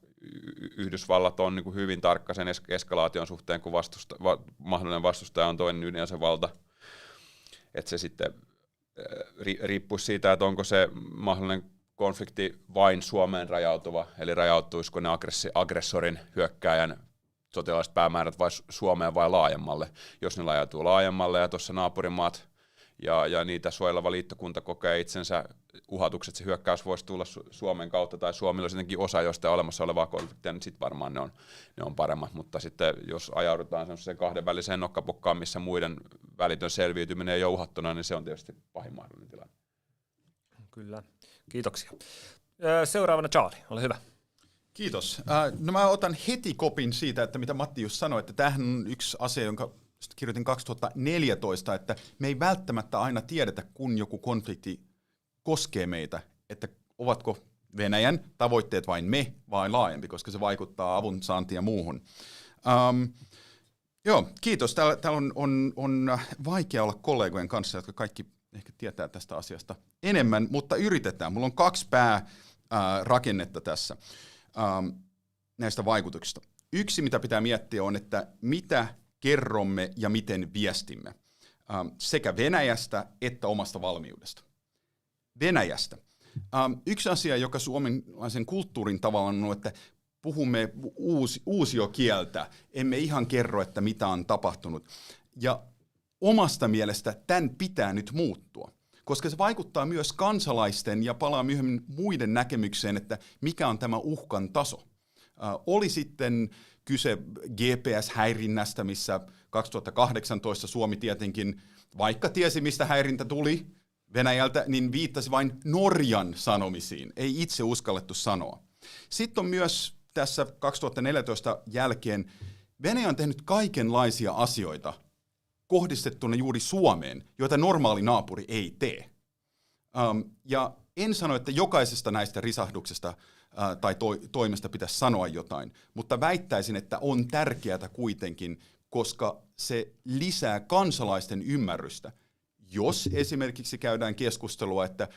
Yhdysvallat on niin kuin hyvin tarkka sen eskalaation suhteen, kun mahdollinen vastustaja on toinen ydinasevalta. Että se sitten riippuisi siitä, että onko se mahdollinen konflikti vain Suomeen rajautuva, eli rajautuisiko ne aggressorin hyökkääjän sotilaalliset päämäärät vai Suomeen vai laajemmalle. Jos ne rajautuu laajemmalle ja tuossa naapurimaat ja niitä suojeleva liittokunta kokee itsensä uhatukset, se hyökkäys voisi tulla Suomen kautta tai Suomella olisi jotenkin osa jostain olemassa olevaa konfliktia, niin sitten varmaan ne on paremmat. Mutta sitten jos ajaudutaan semmoiseen kahdenväliseen nokkapokkaan, missä muiden välitön selviytyminen ei ole uhattuna, niin se on tietysti pahin mahdollinen tilanne. Kyllä, kiitoksia. Seuraavana Charlie, ole hyvä. Kiitos. No mä otan heti kopin siitä, että mitä Matti just sanoi, että tämähän on yksi asia, jonka kirjoitin 2014, että me ei välttämättä aina tiedetä, kun joku konflikti koskee meitä, että ovatko Venäjän tavoitteet vain me vai laajempi, koska se vaikuttaa avun saantiin ja muuhun. Joo, kiitos. Täällä on vaikea olla kollegojen kanssa, jotka kaikki ehkä tietää tästä asiasta enemmän, mutta yritetään. Mulla on 2 päärakennetta tässä näistä vaikutuksista. Yksi, mitä pitää miettiä, on, että mitä kerromme ja miten viestimme sekä Venäjästä että omasta valmiudesta. Venäjästä. Yksi asia, joka suomalaisen kulttuurin tavallaan on, että puhumme uusiokieltä, emme ihan kerro, että mitä on tapahtunut. Ja omasta mielestä tämän pitää nyt muuttua, koska se vaikuttaa myös kansalaisten ja palaa myöhemmin muiden näkemykseen, että mikä on tämä uhkan taso. Oli sitten kyse GPS-häirinnästä, missä 2018 Suomi tietenkin, vaikka tiesi mistä häirintä tuli Venäjältä, niin viittasi vain Norjan sanomisiin, ei itse uskallettu sanoa. Sitten on myös tässä 2014 jälkeen Venäjä on tehnyt kaikenlaisia asioita kohdistettuna juuri Suomeen, joita normaali naapuri ei tee. Ja en sano, että jokaisesta näistä risahduksesta tai toimesta pitäisi sanoa jotain, mutta väittäisin, että on tärkeää kuitenkin, koska se lisää kansalaisten ymmärrystä. Jos esimerkiksi käydään keskustelua, että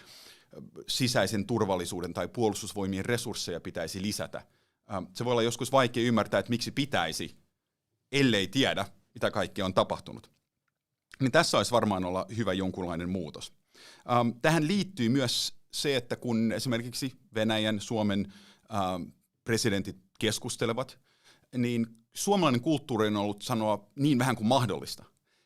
sisäisen turvallisuuden tai puolustusvoimien resursseja pitäisi lisätä, se voi olla joskus vaikea ymmärtää, että miksi pitäisi, ellei tiedä, mitä kaikkea on tapahtunut. Niin tässä olisi varmaan olla hyvä jonkunlainen muutos. Tähän liittyy myös se, että kun esimerkiksi Venäjän, Suomen presidentit keskustelevat, niin suomalainen kulttuuri on ollut sanoa niin vähän kuin mahdollista,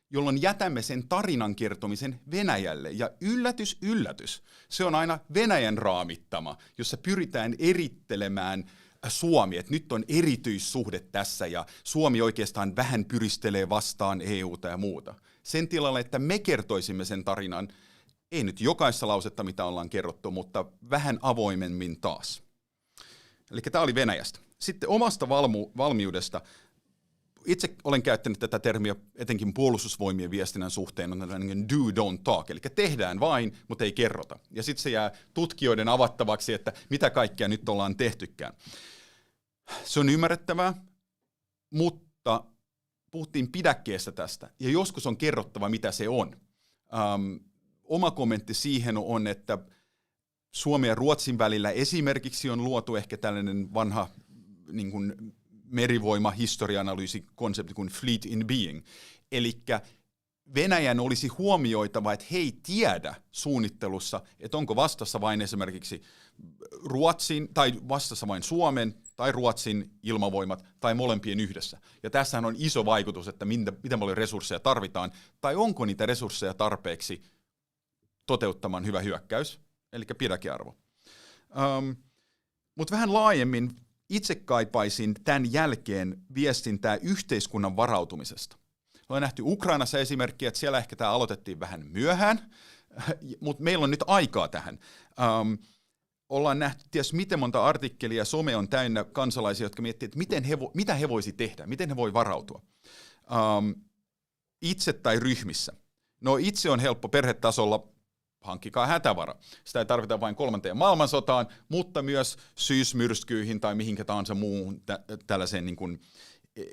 jolloin jätämme sen tarinan kertomisen Venäjälle. Ja yllätys, yllätys, se on aina Venäjän raamittama, jossa pyritään erittelemään Suomi, että nyt on erityissuhde tässä ja Suomi oikeastaan vähän pyristelee vastaan EUta ja muuta. Sen tilalle, että me kertoisimme sen tarinan, ei nyt jokaista lausetta, mitä ollaan kerrottu, mutta vähän avoimemmin taas. Eli tämä oli Venäjästä. Sitten omasta valmiudesta. Itse olen käyttänyt tätä termiä etenkin puolustusvoimien viestinnän suhteen, on tällainen do, don't talk, eli tehdään vain, mutta ei kerrota. Ja sitten se jää tutkijoiden avattavaksi, että mitä kaikkea nyt ollaan tehtykään. Se on ymmärrettävää, mutta puhuttiin pidäkkeestä tästä, ja joskus on kerrottava, mitä se on. Oma kommentti siihen on, että Suomen ja Ruotsin välillä esimerkiksi on luotu ehkä tällainen vanha niin kuin merivoima-historia-analyysikonsepti kuin fleet in being. Eli Venäjän olisi huomioitava, että he ei tiedä suunnittelussa, että onko vastassa vain esimerkiksi Ruotsin, tai vastassa vain Suomen tai Ruotsin ilmavoimat, tai molempien yhdessä. Ja tässähän on iso vaikutus, että miten paljon resursseja tarvitaan, tai onko niitä resursseja tarpeeksi toteuttamaan hyvä hyökkäys, eli pidäkearvo. Mutta vähän laajemmin itse kaipaisin tämän jälkeen viestintää yhteiskunnan varautumisesta. Ollaan nähty Ukrainassa esimerkkiä, että siellä ehkä tämä aloitettiin vähän myöhään, mutta meillä on nyt aikaa tähän. Ollaan nähty ties miten monta artikkelia, some on täynnä kansalaisia, jotka miettivät, että mitä he voisi tehdä, miten he voi varautua. Itse tai ryhmissä. No itse on helppo perhetasolla, hankkikaa hätävara. Sitä ei tarvita vain 3. maailmansotaan, mutta myös syysmyrskyihin tai mihinkä tahansa muuhun tällaiseen niin kuin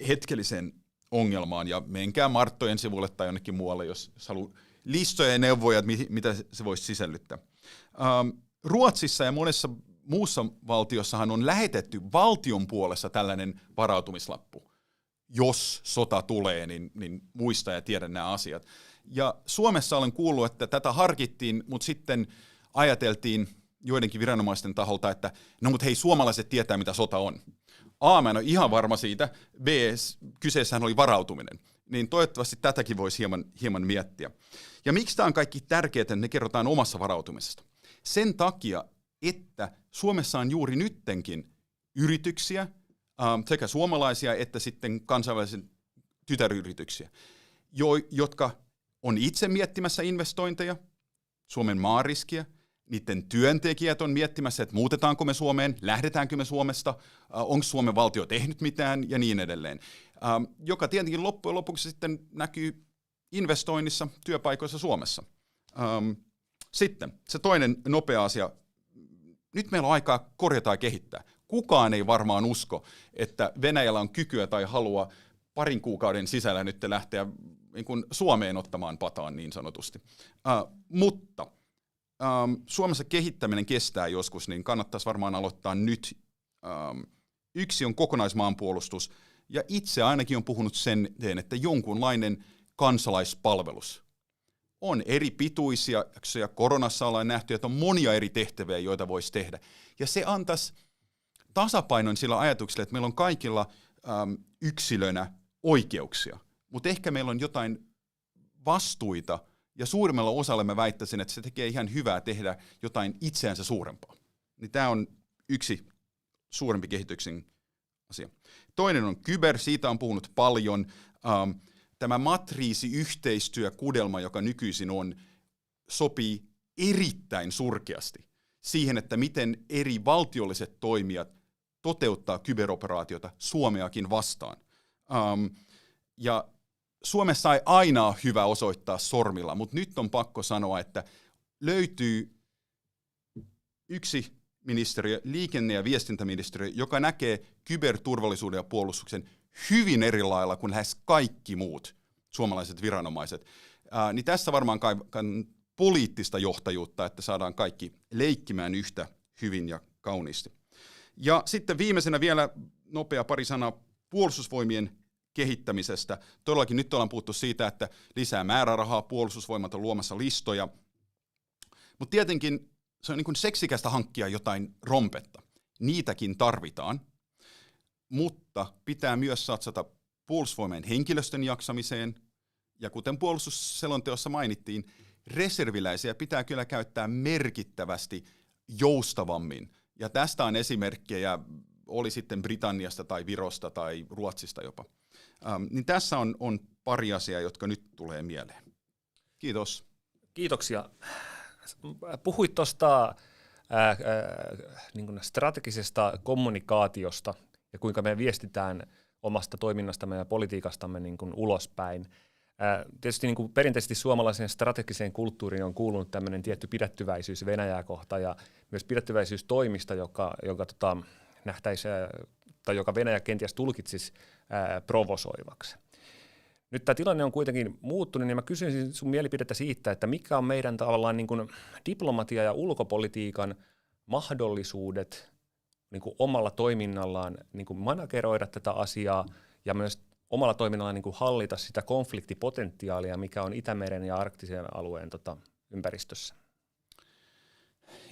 hetkelliseen ongelmaan. Ja menkää Marttojen sivulle tai jonnekin muualle, jos haluaa listoja ja neuvoja, mitä se voisi sisällyttää. Ruotsissa ja monessa muussa valtiossahan on lähetetty valtion puolesta tällainen varautumislappu. Jos sota tulee, niin muista ja tiedä nämä asiat. Ja Suomessa olen kuullut, että tätä harkittiin, mutta sitten ajateltiin joidenkin viranomaisten taholta, että no mutta hei, suomalaiset tietää, mitä sota on. A, mä en ole ihan varma siitä, B, kyseessähän oli varautuminen. Niin toivottavasti tätäkin voisi hieman miettiä. Ja miksi tämä on kaikki tärkeää, että ne kerrotaan omassa varautumisesta? Sen takia, että Suomessa on juuri nyttenkin yrityksiä, sekä suomalaisia että sitten kansainvälisiä tytäryrityksiä, jotka on itse miettimässä investointeja, Suomen maariskiä, niiden työntekijät on miettimässä, että muutetaanko me Suomeen, lähdetäänkö me Suomesta, onko Suomen valtio tehnyt mitään ja niin edelleen. Joka tietenkin loppujen lopuksi sitten näkyy investoinnissa, työpaikoissa Suomessa. Sitten se toinen nopea asia. Nyt meillä on aikaa korjata ja kehittää. Kukaan ei varmaan usko, että Venäjällä on kykyä tai halua parin kuukauden sisällä nyt lähteä niin kuin Suomeen ottamaan pataan niin sanotusti. Mutta Suomessa kehittäminen kestää joskus, niin kannattaisi varmaan aloittaa nyt. Yksi on kokonaismaanpuolustus, ja itse ainakin on puhunut sen, että jonkunlainen kansalaispalvelus. On eri pituisia, ja koronassa ollaan nähty, että on monia eri tehtäviä, joita voisi tehdä. Ja se antaisi tasapainon sillä ajatuksella, että meillä on kaikilla yksilönä oikeuksia, mutta ehkä meillä on jotain vastuita, ja suurimmalla osalla mä väittäisin, että se tekee ihan hyvää tehdä jotain itseänsä suurempaa. Niin tämä on yksi suurempi kehityksen asia. Toinen on kyber, siitä on puhunut paljon. Tämä matriisiyhteistyökudelma, joka nykyisin on, sopii erittäin surkeasti siihen, että miten eri valtiolliset toimijat toteuttaa kyberoperaatiota Suomeakin vastaan. Ja Suomessa ei aina ole hyvä osoittaa sormilla, mutta nyt on pakko sanoa, että löytyy yksi ministeriö, liikenne- ja viestintäministeriö, joka näkee kyberturvallisuuden ja puolustuksen hyvin eri lailla kuin lähes kaikki muut suomalaiset viranomaiset. Niin tässä varmaan poliittista johtajuutta, että saadaan kaikki leikkimään yhtä hyvin ja kauniisti. Ja sitten viimeisenä vielä nopea pari sanaa puolustusvoimien kehittämisestä. Todellakin nyt ollaan puhuttu siitä, että lisää määrärahaa, puolustusvoimat on luomassa listoja. Mutta tietenkin se on niin kuin seksikästä hankkia jotain rompetta. Niitäkin tarvitaan, mutta pitää myös satsata puolustusvoimien henkilöstön jaksamiseen. Ja kuten puolustusselonteossa mainittiin, reserviläisiä pitää kyllä käyttää merkittävästi joustavammin. Ja tästä on esimerkkejä, oli sitten Britanniasta tai Virosta tai Ruotsista jopa. Niin tässä on pari asiaa, jotka nyt tulee mieleen. Kiitos. Kiitoksia. Puhuit tuosta niin strategisesta kommunikaatiosta ja kuinka me viestitään omasta toiminnastamme ja politiikastamme niin kuin ulospäin. Tietysti niin kuin perinteisesti suomalaiseen strategiseen kulttuuriin on kuulunut tämmöinen tietty pidättyväisyys Venäjää kohtaan ja myös pidättyväisyys toimista, joka nähtäisi tai joka Venäjä kenties tulkitsisi provosoivaksi. Nyt tämä tilanne on kuitenkin muuttunut, niin mä kysyisin sun mielipidettä siitä, että mikä on meidän tavallaan niin kuin diplomatia- ja ulkopolitiikan mahdollisuudet niin kuin omalla toiminnallaan niin kuin manageroida tätä asiaa ja myös omalla toiminnallaan niin kuin hallita sitä konfliktipotentiaalia, mikä on Itämeren ja arktisen alueen ympäristössä.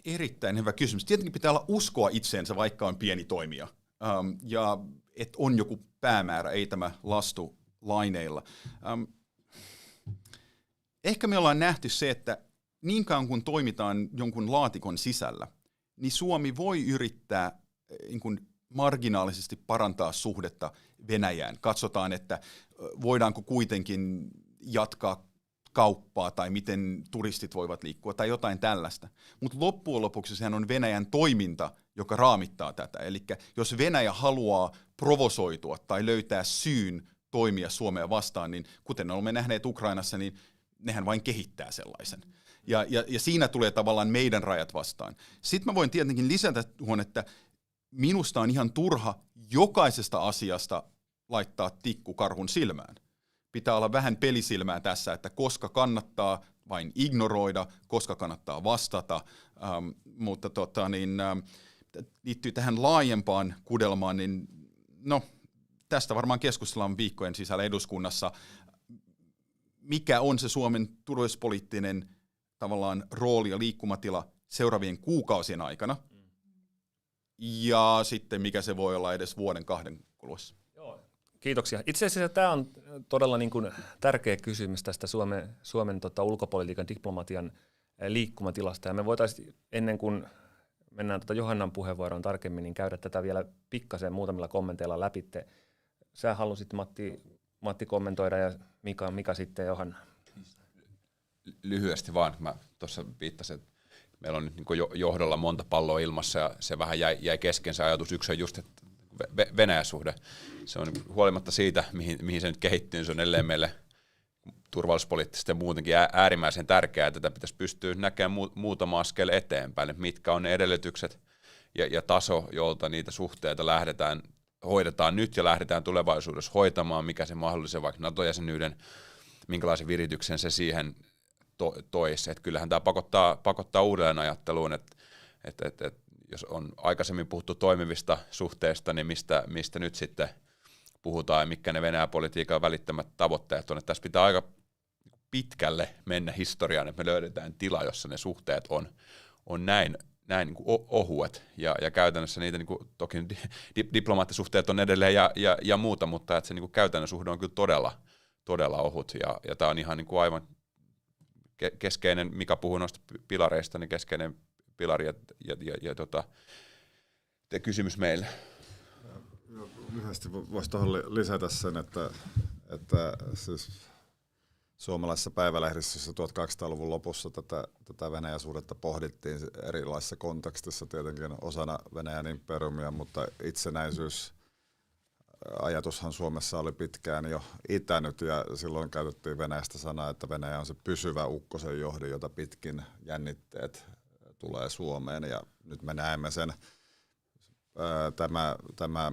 Erittäin hyvä kysymys. Tietenkin pitää olla uskoa itseensä, vaikka on pieni toimija. Ja että on joku päämäärä, ei tämä lastu laineilla. Ehkä me ollaan nähty se, että niin kauan kun toimitaan jonkun laatikon sisällä, niin Suomi voi yrittää niin kuin marginaalisesti parantaa suhdetta Venäjään. Katsotaan, että voidaanko kuitenkin jatkaa kauppaa tai miten turistit voivat liikkua tai jotain tällaista. Mutta loppujen lopuksi sehän on Venäjän toiminta, joka raamittaa tätä. Eli jos Venäjä haluaa provosoitua tai löytää syyn toimia Suomea vastaan, niin kuten olemme nähneet Ukrainassa, niin nehän vain kehittää sellaisen. Ja siinä tulee tavallaan meidän rajat vastaan. Sitten mä voin tietenkin lisätä tuohon, että minusta on ihan turha jokaisesta asiasta laittaa tikku karhun silmään. Pitää olla vähän pelisilmää tässä, että koska kannattaa vain ignoroida, koska kannattaa vastata, mutta liittyy tähän laajempaan kudelmaan, niin no, tästä varmaan keskustellaan viikkojen sisällä eduskunnassa. Mikä on se Suomen turvallisuuspoliittinen tavallaan rooli ja liikkumatila seuraavien kuukausien aikana? Ja sitten mikä se voi olla edes vuoden 2 kuluessa? Kiitoksia. Itse asiassa tämä on todella niin kuin tärkeä kysymys tästä Suomen ulkopolitiikan diplomatian liikkumatilasta. Ja me voitaisiin ennen kuin mennään Johannan puheenvuoroon tarkemmin, niin käydä tätä vielä pikkasen muutamilla kommenteilla läpi. Sä halusit Matti kommentoida ja Mika sitten Johanna. Lyhyesti vaan, mä tuossa viittasin, että meillä on nyt niin johdolla monta palloa ilmassa ja se vähän jäi kesken se ajatus. Yksi on just, että Venäjä-suhde. Se on huolimatta siitä, mihin se nyt kehittyy, se on edelleen meille turvallisuuspoliittisesti ja muutenkin äärimmäisen tärkeää, että tätä pitäisi pystyä näkemään muutama askel eteenpäin, että mitkä on ne edellytykset ja taso, jolta niitä suhteita hoidetaan nyt ja lähdetään tulevaisuudessa hoitamaan, mikä se mahdollisen vaikka NATO-jäsenyyden, minkälaisen virityksen se siihen toisi. Että kyllähän tämä pakottaa uudelleen ajatteluun, että jos on aikaisemmin puhuttu toimivista suhteista, niin mistä nyt sitten puhutaan ja mitkä ne Venäjä-politiikan välittämät tavoitteet on. Että tässä pitää aika pitkälle mennä historiaan, että me löydetään tila, jossa ne suhteet on näin niin kuin ohuet. Ja käytännössä niitä, niin kuin, toki diplomaattisuhteet on edelleen ja muuta, mutta että se niin kuin käytännön suhde on kyllä todella ohut. Ja tämä on ihan niin kuin aivan keskeinen, Mika puhui noista pilareista, niin keskeinen pilari ja kysymys meille. Lyhyesti voisi tuohon lisätä sen, että siis suomalaisessa päivälehdistössä 1200-luvun lopussa tätä Venäjä-suhdetta pohdittiin erilaisissa kontekstissa tietenkin osana Venäjän imperiumia, mutta itsenäisyys ajatushan Suomessa oli pitkään jo itänyt ja silloin käytettiin Venäjästä sanaa, että Venäjä on se pysyvä ukkosen johdi, jota pitkin jännitteet tulee Suomeen ja nyt me näemme sen. Tämä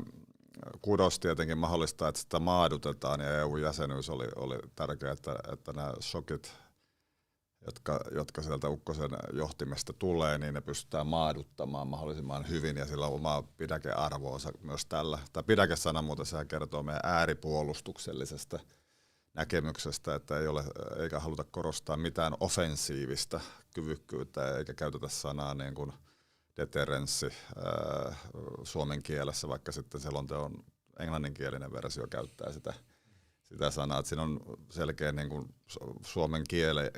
kudos tietenkin mahdollistaa, että sitä maadutetaan ja EU-jäsenyys oli tärkeää, että nämä shokit, jotka sieltä ukkosen johtimesta tulee, niin ne pystytään maaduttamaan mahdollisimman hyvin ja sillä on oma pidäkearvoonsa myös tällä. Tämä pidäkesana muuten sehän kertoo meidän ääripuolustuksellisesta näkemyksestä, että eikä haluta korostaa mitään offensiivista kyvykkyyttä eikä käytetä sanaa niin kuin deterrenssi suomen kielessä, vaikka sitten selonteon englanninkielinen versio käyttää sitä sanaa. Että siinä on selkeä niin kuin suomen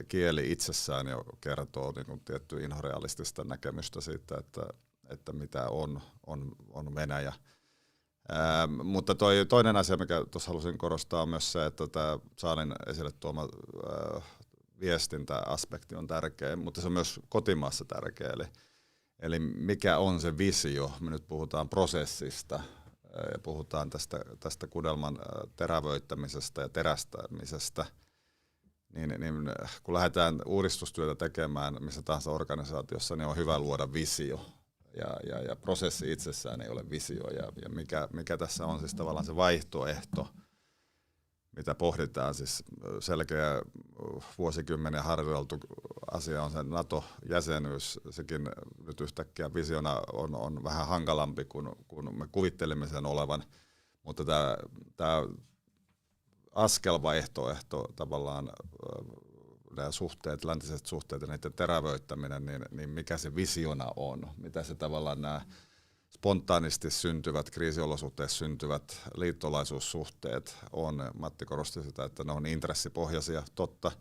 kieli itsessään jo kertoo niin kuin tiettyä inhorealistista näkemystä siitä, että mitä on Venäjä. Mutta toinen asia, mikä tuossa halusin korostaa, on myös se, että tämä Saarin esille tuoma viestintäaspekti on tärkeä, mutta se on myös kotimaassa tärkeä. Eli mikä on se visio? Me nyt puhutaan prosessista ja puhutaan tästä kudelman terävöittämisestä ja terästämisestä. Niin kun lähdetään uudistustyötä tekemään missä tahansa organisaatiossa, niin on hyvä luoda visio. Ja prosessi itsessään ei ole visio. Ja mikä tässä on siis tavallaan se vaihtoehto, mitä pohditaan, siis selkeä vuosikymmenen harjoiteltu asia on se NATO-jäsenyys. Sekin nyt yhtäkkiä visiona on vähän hankalampi kuin me kuvittelimme sen olevan, mutta tämä askelvaihtoehto tavallaan nämä suhteet, läntiset suhteet ja niiden terävöittäminen, niin mikä se visiona on, mitä se tavallaan nämä spontaanisti syntyvät, kriisiolosuhteissa syntyvät liittolaisuussuhteet on. Matti korosti sitä, että ne on intressipohjaisia, totta,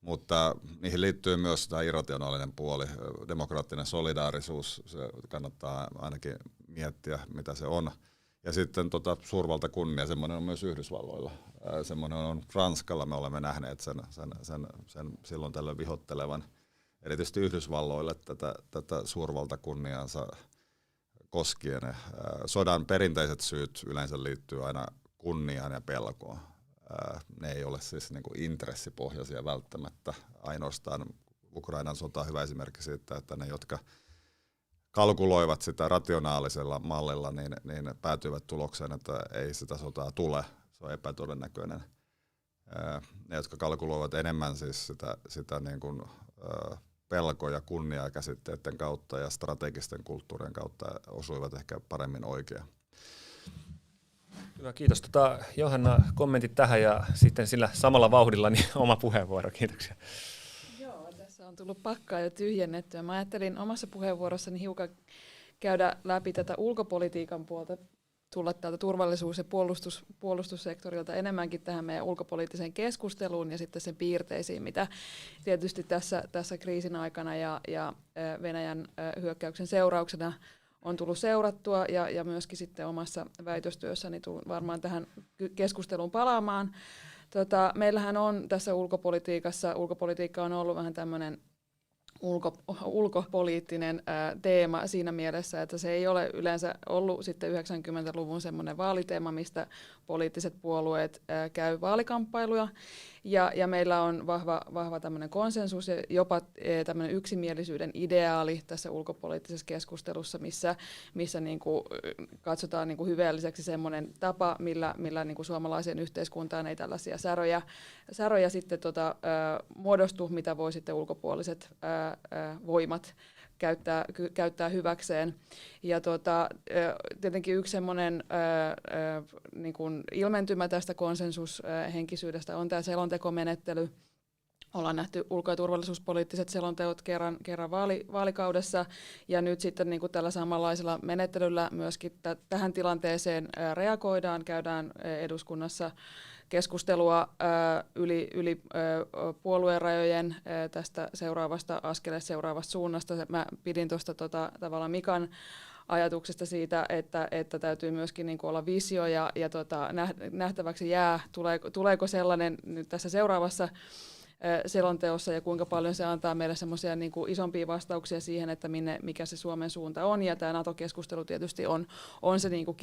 Mutta niihin liittyy myös tämä irrationaalinen puoli, demokraattinen solidaarisuus, se kannattaa ainakin miettiä, mitä se on. Ja sitten suurvaltakunnia, semmoinen on myös Yhdysvalloilla, semmoinen on Ranskalla, me olemme nähneet sen silloin tällöin vihottelevan, erityisesti Yhdysvalloille tätä suurvaltakunniansa koskien. Sodan perinteiset syyt yleensä liittyy aina kunniaan ja pelkoon. Ne ei ole siis niin kuin intressipohjaisia välttämättä. Ainoastaan Ukrainan sota on hyvä esimerkki siitä, että ne, jotka kalkuloivat sitä rationaalisella mallilla, niin päätyvät tulokseen, että ei sitä sotaa tule. Se on epätodennäköinen. Ne, jotka kalkuloivat enemmän siis sitä niin kuin, pelko- ja kunniakäsitteiden kautta ja strategisten kulttuurien kautta osuivat ehkä paremmin oikeaan. Hyvä, kiitos. Johanna, kommentit tähän ja sitten sillä samalla vauhdilla niin oma puheenvuoro. Kiitoksia. Joo, tässä on tullut pakkaa jo tyhjennettyä. Mä ajattelin omassa puheenvuorossani hiukan käydä läpi tätä ulkopolitiikan puolta, tulla täältä turvallisuus- ja puolustussektorilta enemmänkin tähän meidän ulkopoliittiseen keskusteluun ja sitten sen piirteisiin, mitä tietysti tässä kriisin aikana ja Venäjän hyökkäyksen seurauksena on tullut seurattua ja myöskin sitten omassa väitöstyössäni tulen varmaan tähän keskusteluun palaamaan. Meillähän on tässä ulkopolitiikka on ollut vähän tämmöinen ulkopoliittinen teema siinä mielessä, että se ei ole yleensä ollut sitten 90-luvun semmoinen vaaliteema, mistä poliittiset puolueet käy vaalikamppailuja. Ja meillä on vahva tämmöinen konsensus ja jopa tämmöinen yksimielisyyden ideaali tässä ulkopoliittisessa keskustelussa, missä niin kuin katsotaan niin kuin hyveelliseksi semmoinen tapa, millä niin kuin suomalaiseen yhteiskuntaan ei tällaisia säröjä sitten muodostu, mitä voi sitten ulkopuoliset voimat käyttää hyväkseen. Ja tietenkin yksi semmoinen niin kuin ilmentymä tästä konsensushenkisyydestä on tämä selontekomenettely. Ollaan nähty ulko- ja turvallisuuspoliittiset selonteot kerran vaalikaudessa, ja nyt sitten niin kuin tällä samanlaisella menettelyllä myöskin tähän tilanteeseen reagoidaan, käydään eduskunnassa keskustelua yli puoluerajojen tästä seuraavasta askeleesta, seuraavasta suunnasta. Mä pidin tuosta tavallaan Mikan ajatuksesta siitä, että täytyy myöskin niin kuin olla visio ja nähtäväksi jää, tuleeko sellainen nyt tässä seuraavassa selonteossa ja kuinka paljon se antaa meille semmoisia niin kuin isompia vastauksia siihen, että mikä se Suomen suunta on. Ja tämä NATO-keskustelu tietysti on se niin kuin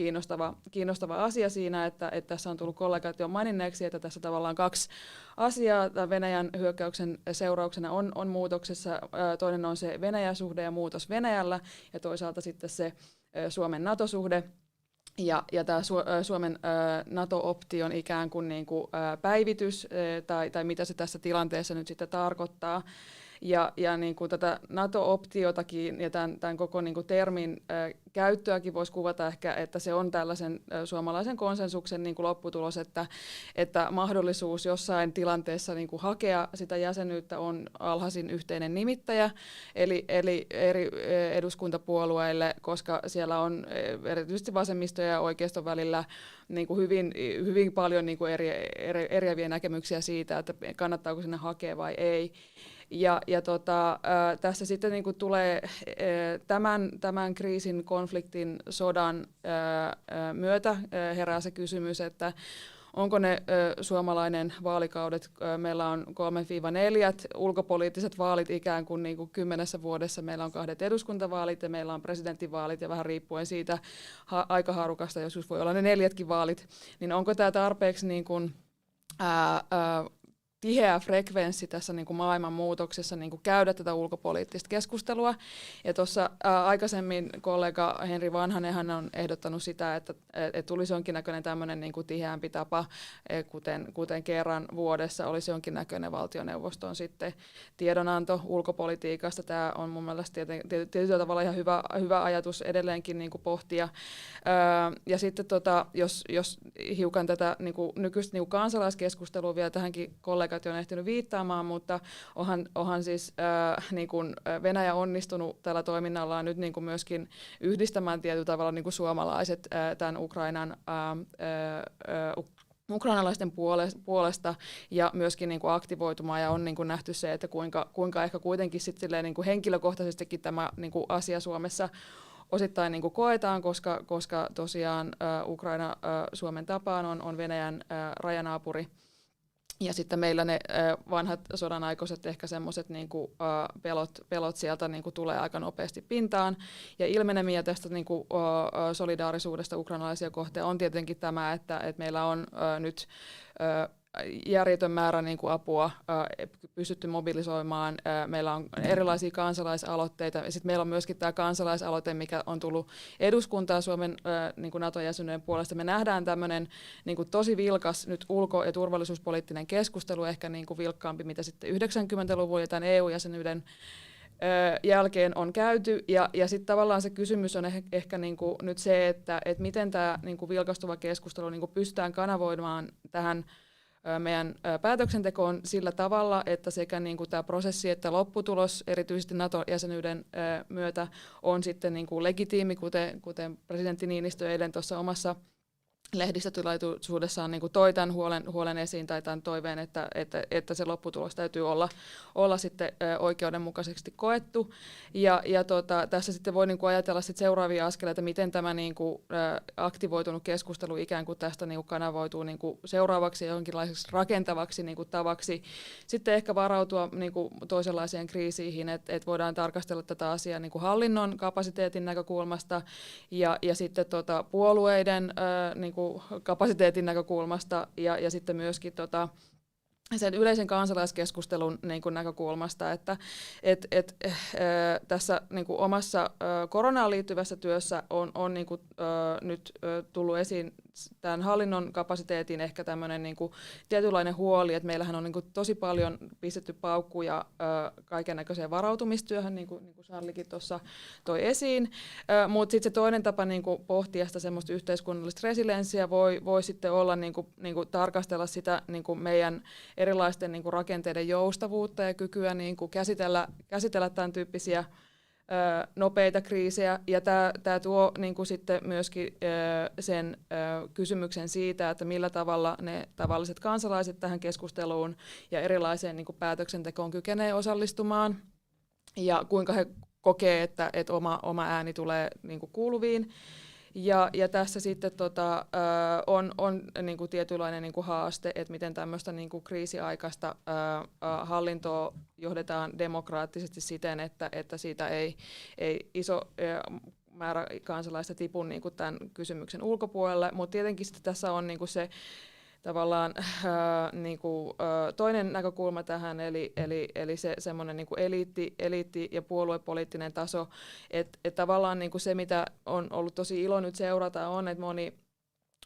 kiinnostava asia siinä, että tässä on tullut kollegat jo maininneeksi, että tässä tavallaan kaksi asiaa Venäjän hyökkäyksen seurauksena on muutoksessa. Toinen on se Venäjä-suhde ja muutos Venäjällä ja toisaalta sitten se Suomen NATO-suhde. Ja tämä Suomen NATO-option ikään kuin, päivitys tai mitä se tässä tilanteessa nyt sitten tarkoittaa. Ja niin kuin tätä NATO-optiotakin ja tämän koko niin kuin termin käyttöäkin voisi kuvata ehkä, että se on tällaisen suomalaisen konsensuksen niin kuin lopputulos, että mahdollisuus jossain tilanteessa niin kuin hakea sitä jäsenyyttä on alhaisin yhteinen nimittäjä, eli eri eduskuntapuolueille, koska siellä on erityisesti vasemmisto ja oikeiston välillä niin kuin hyvin paljon niin kuin eriäviä näkemyksiä siitä, että kannattaako sinne hakea vai ei. Ja tässä sitten niin kuin tulee tämän kriisin, konfliktin, sodan myötä herää se kysymys, että onko ne suomalainen vaalikaudet, meillä on 3-4 ulkopoliittiset vaalit ikään kuin 10 vuodessa, meillä on 2 eduskuntavaalit ja meillä on presidentinvaalit ja vähän riippuen siitä aikahaarukasta, joskus voi olla ne 4 vaalit, niin onko tämä tarpeeksi niin kuin, tiheä frekvenssi tässä niin kuin maailman muutoksessa niin kuin käydä tätä ulkopoliittista keskustelua. Ja tuossa aikaisemmin kollega Henri Vanhanenhan on ehdottanut sitä, että tulisi jonkinnäköinen tämmöinen niin kuin tiheämpi tapa, kuten kerran vuodessa olisi jonkinnäköinen valtioneuvoston sitten tiedonanto ulkopolitiikasta. Tämä on mun mielestä tietyllä tavalla ihan hyvä ajatus edelleenkin niin kuin pohtia. Ja sitten jos hiukan tätä niin kuin nykyistä niin kuin kansalaiskeskustelua vielä tähänkin kollegat on ehtinyt viittaamaan, mutta onhan siis niin kuin Venäjä onnistunut tällä toiminnallaan nyt niin kuin myöskin yhdistämään tietyllä tavalla niin kuin suomalaiset tämän ukrainalaisten puolesta ja myöskin niin kuin aktivoitumaan, ja on niin kuin nähty se, että kuinka ehkä kuitenkin sit silleen niin kuin henkilökohtaisestikin tämä niin kuin asia Suomessa osittain niin kuin koetaan, koska tosiaan Ukraina Suomen tapaan on Venäjän rajanaapuri. Ja sitten meillä ne vanhat sodanaikoiset ehkä semmoiset niinku, pelot sieltä niinku, tulee aika nopeasti pintaan. Ja ilmenemiä tästä niinku, solidaarisuudesta ukrainalaisia kohtaan on tietenkin tämä, että meillä on nyt järjetön määrä niin kuin apua pystytty mobilisoimaan. Meillä on erilaisia kansalaisaloitteita. Ja sitten meillä on myöskin tämä kansalaisaloite, mikä on tullut eduskuntaan Suomen niin kuin NATO-jäsenyyden puolesta. Me nähdään tämmöinen niin kuin tosi vilkas nyt ulko- ja turvallisuuspoliittinen keskustelu, ehkä niin kuin vilkkaampi, mitä sitten 90-luvulla ja tämän EU-jäsenyyden jälkeen on käyty. Ja sitten tavallaan se kysymys on ehkä niinku nyt se, että miten tämä niinku vilkastuva keskustelu niinku pystytään kanavoimaan tähän meidän päätöksentekoon sillä tavalla, että sekä niin kuin tämä prosessi että lopputulos, erityisesti NATO-jäsenyyden myötä, on sitten niin kuin legitiimi, kuten presidentti Niinistö eilen tuossa omassa lehdistötilaisuudessaan niin kuin toi tämän huolen esiin tai tämän toiveen, että se lopputulos täytyy olla sitten oikeudenmukaisesti koettu. Ja tässä sitten voi niin kuin ajatella sit seuraavia askeleita, miten tämä niin kuin aktivoitunut keskustelu ikään kuin tästä niin kuin kanavoituu niin kuin seuraavaksi jonkinlaiseksi rakentavaksi niin kuin tavaksi. Sitten ehkä varautua niin kuin toisenlaiseen kriisiin, että voidaan tarkastella tätä asiaa niin kuin hallinnon kapasiteetin näkökulmasta ja sitten puolueiden niin kuin kapasiteetin näkökulmasta ja sitten myöskin sen yleisen kansalaiskeskustelun niin kuin näkökulmasta, että tässä niin kuin omassa koronaan liittyvässä työssä on niin kuin, nyt tullut esiin tämän hallinnon kapasiteetin ehkä tämmöinen niin kuin tietynlainen huoli, että meillähän on niin kuin tosi paljon pistetty paukkuja kaikennäköiseen varautumistyöhön, niin kuin Charlikin tuossa toi esiin, mutta sitten se toinen tapa niin kuin pohtia sitä semmoista yhteiskunnallista resilienssiä voi sitten olla niin kuin tarkastella sitä niin kuin meidän erilaisten niin kuin rakenteiden joustavuutta ja kykyä niin kuin käsitellä tämän tyyppisiä nopeita kriisejä, ja tämä tuo niin kuin sitten myöskin sen kysymyksen siitä, että millä tavalla ne tavalliset kansalaiset tähän keskusteluun ja erilaiseen niin kuin päätöksentekoon kykenee osallistumaan, ja kuinka he kokee, että oma ääni tulee niin kuin kuuluviin. Ja tässä sitten on niin kuin tietynlainen niin kuin haaste, että miten tämmöistä niin kuin kriisiaikaista hallintoa johdetaan demokraattisesti siten, että siitä ei iso määrä kansalaista tipu niin kuin tämän kysymyksen ulkopuolelle, mutta tietenkin sitten tässä on niin kuin se tavallaan niin kuin, toinen näkökulma tähän, eli se semmoinen niin kuin eliitti ja puoluepoliittinen taso, että tavallaan niin kuin se, mitä on ollut tosi ilo nyt seurata, on, että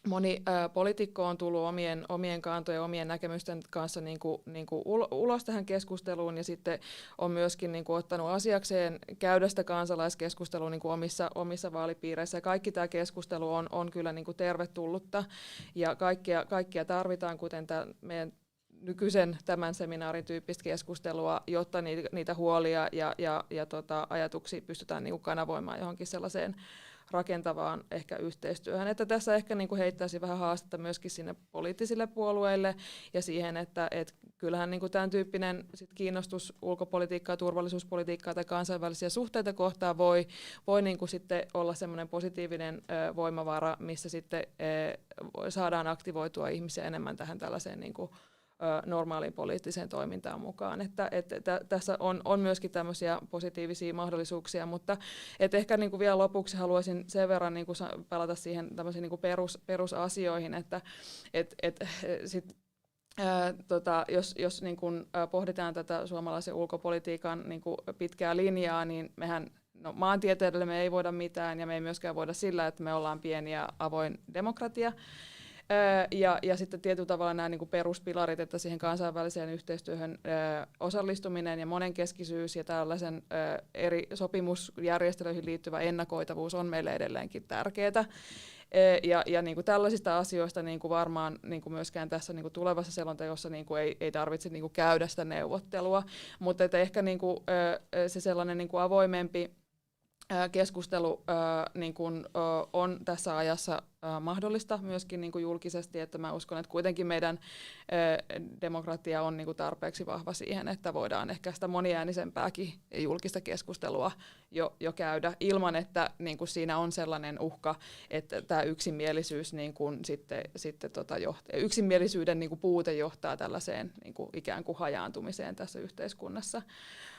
moni poliitikko on tullut omien kantojen, omien näkemysten kanssa niin kuin ulos tähän keskusteluun, ja sitten on myöskin niin kuin ottanut asiakseen käydä sitä kansalaiskeskustelua niin kuin omissa vaalipiireissä. Ja kaikki tämä keskustelu on kyllä niin kuin tervetullutta, ja kaikkia tarvitaan, kuten meidän nykyisen tämän seminaarin tyyppistä keskustelua, jotta niitä huolia ja ajatuksia pystytään niin kuin kanavoimaan johonkin sellaiseen rakentavaan ehkä yhteistyöhön. Että tässä ehkä niin kuin heittäisi vähän haastetta myöskin sinne poliittisille puolueille ja siihen, että kyllähän niin kuin tämän tyyppinen sit kiinnostus ulkopolitiikkaa, turvallisuuspolitiikkaa tai kansainvälisiä suhteita kohtaan voi niin kuin sitten olla semmoinen positiivinen voimavara, missä sitten saadaan aktivoitua ihmisiä enemmän tähän tällaiseen niin kuin normaaliin poliittiseen toimintaan mukaan. Että tässä on myöskin tämmöisiä positiivisia mahdollisuuksia, mutta ehkä niin kuin vielä lopuksi haluaisin sen verran niin kuin palata siihen tämmöisiin niin kuin perusasioihin, että jos niin kuin pohditaan tätä suomalaisen ulkopolitiikan niin kuin pitkää linjaa, niin mehän maantieteellä me ei voida mitään, ja me ei myöskään voida sillä, että me ollaan pieni ja avoin demokratia. Ja sitten tietyllä tavalla nämä niin kuin peruspilarit, että siihen kansainväliseen yhteistyöhön osallistuminen ja monenkeskisyys ja tällaisen eri sopimusjärjestelyihin liittyvä ennakoitavuus on meille edelleenkin tärkeää. Ja niin kuin tällaisista asioista niin kuin varmaan niin kuin myöskään tässä niin kuin tulevassa selonteossa niin kuin ei tarvitse niin kuin käydä sitä neuvottelua, mutta että ehkä niin kuin se sellainen niin kuin avoimempi keskustelu niin kuin on tässä ajassa mahdollista myöskin niin kuin julkisesti, että mä uskon, että kuitenkin meidän demokratia on niin kuin tarpeeksi vahva siihen, että voidaan ehkä sitä moniäänisempääkin julkista keskustelua jo käydä ilman, että niin kuin siinä on sellainen uhka, että tämä yksimielisyys niin kuin sitten yksimielisyyden niin kuin puute johtaa tällaiseen niin kuin ikään kuin hajaantumiseen tässä yhteiskunnassa.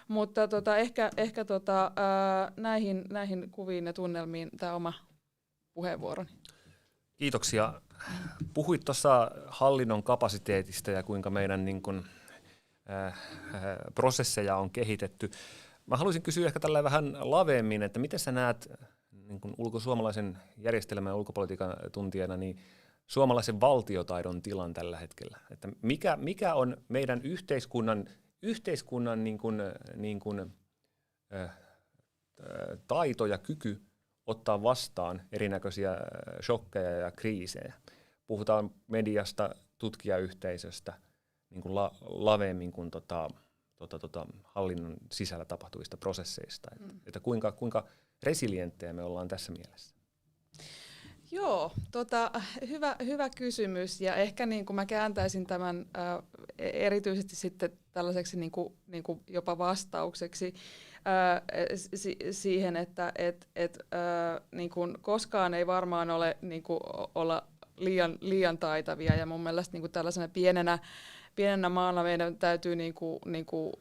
Mutta ehkä näihin kuviin ja tunnelmiin tämä oma puheenvuoroni. Kiitoksia. Puhuit tuossa hallinnon kapasiteetista ja kuinka meidän niin kun, prosesseja on kehitetty. Mä haluaisin kysyä ehkä tällä vähän laveemmin, että miten sä näet niin kun suomalaisen järjestelmän ja ulkopolitiikan tuntijana niin suomalaisen valtiotaidon tilan tällä hetkellä? Että mikä on meidän yhteiskunnan niin kun, taito ja kyky ottaa vastaan erinäköisiä shokkeja ja kriisejä. Puhutaan mediasta, tutkijayhteisöstä niin kuin laveemmin kuin hallinnon sisällä tapahtuvista prosesseista. Että kuinka resilienttejä me ollaan tässä mielessä? Joo, hyvä kysymys, ja ehkä niin kuin mä kääntäisin tämän erityisesti sitten tällaiseksi niin kuin jopa vastaukseksi siihen, että niin kuin koskaan ei varmaan ole niin kuin olla liian taitavia, ja mun mielestä niin kuin tällaisena pienenä maana meidän täytyy niin kuin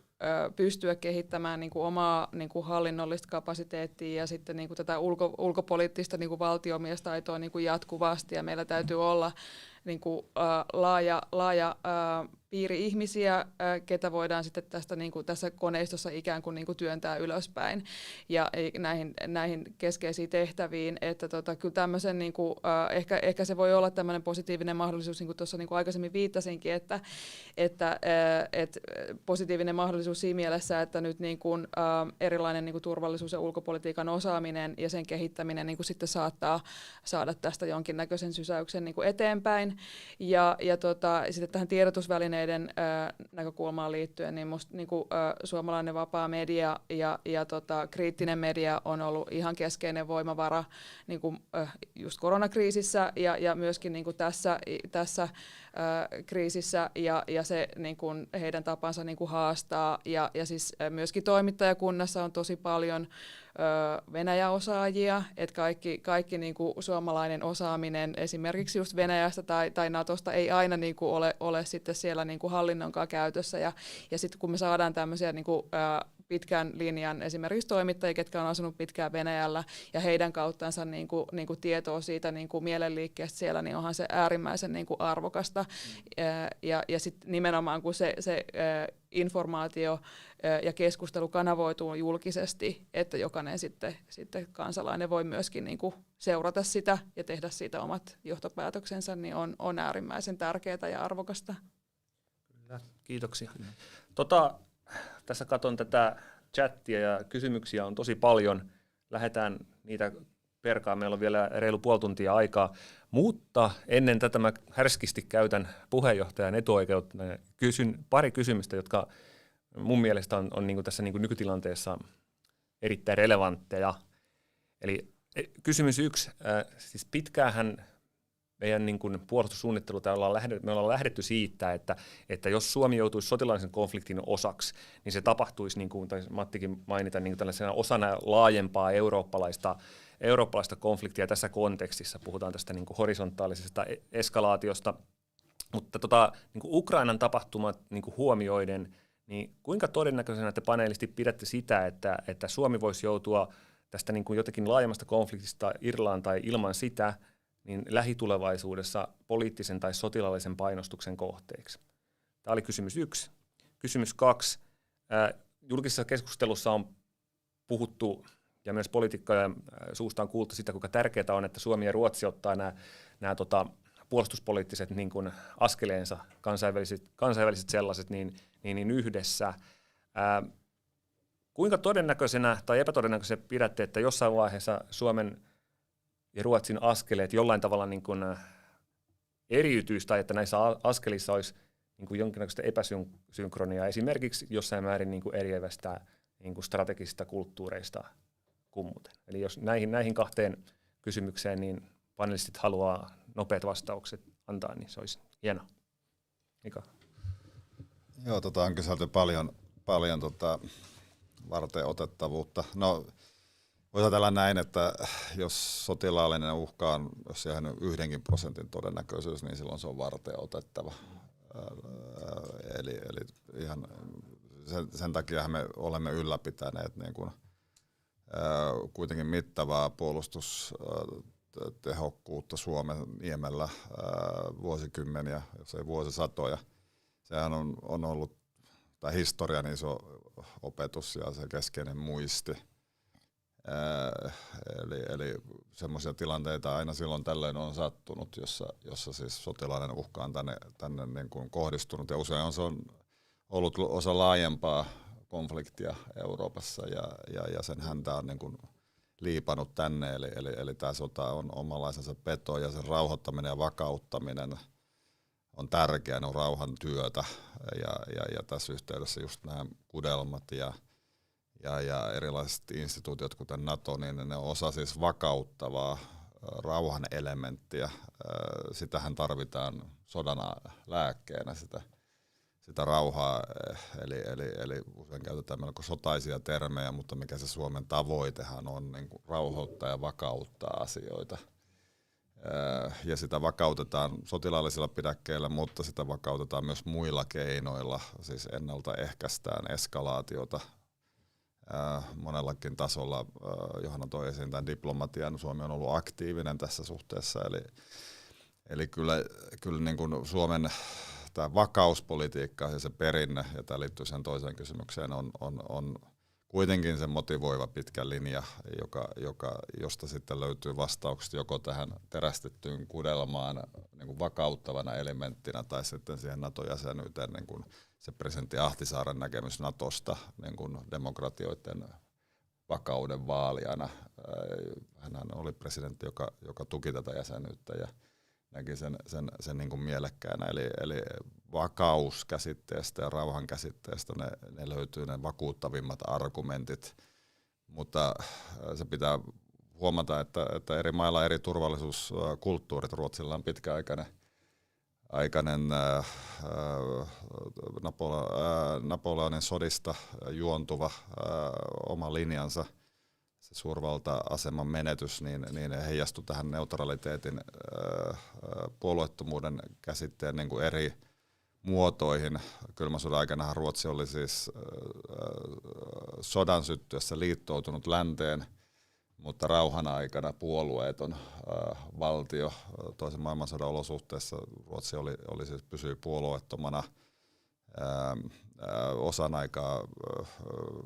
pystyä kehittämään niin kuin omaa niin kuin hallinnollista kapasiteettia ja sitten niin kuin tätä ulkopoliittista niin kuin valtiomiestaitoa niin kuin jatkuvasti, ja meillä täytyy olla niin kuin laaja piiri ihmisiä, ketä voidaan sitten tästä niin kuin tässä koneistossa ikään kuin työntää ylöspäin ja näihin keskeisiin tehtäviin, että kyllä tämmöisen niin kuin, ehkä se voi olla tämmöinen positiivinen mahdollisuus, niin kuin tuossa niin kuin aikaisemmin viittasinkin, että positiivinen mahdollisuus siinä mielessä, että nyt niin kuin, erilainen niin kuin turvallisuus- ja ulkopolitiikan osaaminen ja sen kehittäminen niin kuin sitten saattaa saada tästä jonkinnäköisen sysäyksen niin kuin eteenpäin, ja sitten tähän tiedotusvälineiden näkökulmaan liittyen, niin musta niin kuin, suomalainen vapaa media ja kriittinen media on ollut ihan keskeinen voimavara niin kuin, just koronakriisissä ja myöskin niin kuin tässä kriisissä, ja se niin kuin heidän tapansa niin kuin haastaa, ja siis myöskin toimittajakunnassa on tosi paljon Venäjä-osaajia, että kaikki niin kuin suomalainen osaaminen esimerkiksi just Venäjästä tai Natosta ei aina niin kuin ole sitten siellä niin kuin hallinnonkaan käytössä, ja sitten kun me saadaan tämmöisiä niin kuin, pitkän linjan esimerkiksi toimittajia, ketkä on asunut pitkään Venäjällä, ja heidän kauttansa niin kuin tietoa siitä niin kuin mielenliikkeestä siellä, niin onhan se äärimmäisen niin kuin arvokasta. Ja sitten nimenomaan kun se informaatio ja keskustelu kanavoituu julkisesti, että jokainen sitten kansalainen voi myöskin niin kuin seurata sitä ja tehdä siitä omat johtopäätöksensä, niin on äärimmäisen tärkeää ja arvokasta. Kyllä, kiitoksia. Tässä katson tätä chattia ja kysymyksiä on tosi paljon. Lähdetään niitä perkaan. Meillä on vielä reilu puoli tuntia aikaa, mutta ennen tätä mä härskisti käytän puheenjohtajan etuoikeutta. Kysyn pari kysymystä, jotka mun mielestä on niin kuin tässä niin kuin nykytilanteessa erittäin relevantteja. Eli kysymys 1, siis pitkäänhän meidän niin kuin puolustussuunnittelu, me ollaan lähdetty siitä, että jos Suomi joutuisi sotilaallisen konfliktin osaksi, niin se tapahtuisi, niin kuin Mattikin mainita, niin kuin tällaisena osana laajempaa eurooppalaista konfliktia tässä kontekstissa. Puhutaan tästä niin kuin horisontaalisesta eskalaatiosta, mutta niin kuin Ukrainan tapahtumat niin kuin huomioiden, niin kuinka todennäköisenä te paneelisti pidätte sitä, että Suomi voisi joutua tästä niin kuin jotenkin laajemmasta konfliktista Irlantiin tai ilman sitä, niin lähitulevaisuudessa poliittisen tai sotilaallisen painostuksen kohteeksi? Tämä oli kysymys 1. Kysymys 2. Julkisessa keskustelussa on puhuttu, ja myös poliitikkojen suusta on kuultu sitä, kuinka tärkeää on, että Suomi ja Ruotsi ottaa nämä puolustuspoliittiset niin kuin askeleensa, kansainväliset sellaiset, niin yhdessä. Kuinka todennäköisenä tai epätodennäköisenä pidätte, että jossain vaiheessa Suomen ja Ruotsin askeleet jollain tavalla niin kuin eriytyisi, tai että näissä askelissa olisi niin kuin jonkinlaista epäsynkronia, esimerkiksi jossain määrin niin kuin eriävästä niin kuin strategisista kulttuureista kummuten? Eli jos näihin kahteen kysymykseen, niin panelistit haluaa nopeat vastaukset antaa, niin se olisi hienoa. Mika? Joo, on kyselty paljon varten otettavuutta. No, voisi ajatella näin, että jos sotilaallinen uhka on, jos siihen on 1% todennäköisyys, niin silloin se on varten otettava. Eli ihan sen takia me olemme ylläpitäneet niin kuin, kuitenkin mittavaa puolustustehokkuutta Suomen niemellä vuosikymmeniä, jos ei vuosisatoja. Sehän on ollut tämä historian iso opetus ja se keskeinen muisti. Eli semmoisia tilanteita aina silloin tällöin on sattunut, jossa siis sotilainen uhka on tänne niin kuin kohdistunut. Ja usein se on ollut osa laajempaa konfliktia Euroopassa ja sen häntä on niin kuin liipannut tänne. Eli tämä sota on omanlaisensa peto ja sen rauhoittaminen ja vakauttaminen on tärkeää, ne on rauhan työtä ja tässä yhteydessä just nämä kudelmat ja erilaiset instituutiot, kuten NATO, niin ne on osa siis vakauttavaa rauhan elementtiä. Sitähän tarvitaan sodana lääkkeenä, sitä rauhaa, eli usein käytetään melko sotaisia termejä, mutta mikä se Suomen tavoitehan on, niin kuin rauhoittaa ja vakauttaa asioita. Ja sitä vakautetaan sotilaallisilla pidäkkeillä, mutta sitä vakautetaan myös muilla keinoilla, siis ennaltaehkäistään eskalaatiota monellakin tasolla. Johanna toi esiin tämän diplomatian, Suomi on ollut aktiivinen tässä suhteessa, eli kyllä niin kuin Suomen tämä vakauspolitiikka ja se perinne, ja tämä liittyy sen toiseen kysymykseen, on kuitenkin se motivoiva pitkä linja, josta sitten löytyy vastaukset joko tähän terästettyyn kudelmaan niin kuin vakauttavana elementtinä tai sitten siihen NATO-jäsenyyteen, niin kuin se presidentti Ahtisaaren näkemys NATOsta niin kuin demokratioiden vakauden vaalijana. Hän oli presidentti, joka tuki tätä jäsenyyttä ja näki sen niin kuin mielekkäänä. Eli vakauskäsitteestä ja rauhan käsitteestä ne löytyy ne vakuuttavimmat argumentit, mutta se pitää huomata, että eri mailla on eri turvallisuuskulttuurit. Ruotsilla on pitkäaikainen Napoleonin sodista juontuva oma linjansa, se suurvalta-aseman menetys, niin heijastui tähän neutraliteetin puolueettomuuden käsitteen niin kuin eri muotoihin. Kylmän sodan aikanahan Ruotsi oli siis sodan syttyessä liittoutunut länteen, mutta rauhan aikana puolueeton valtio. Toisen maailmansodan olosuhteessa Ruotsi siis pysyi puolueettomana osan aikaa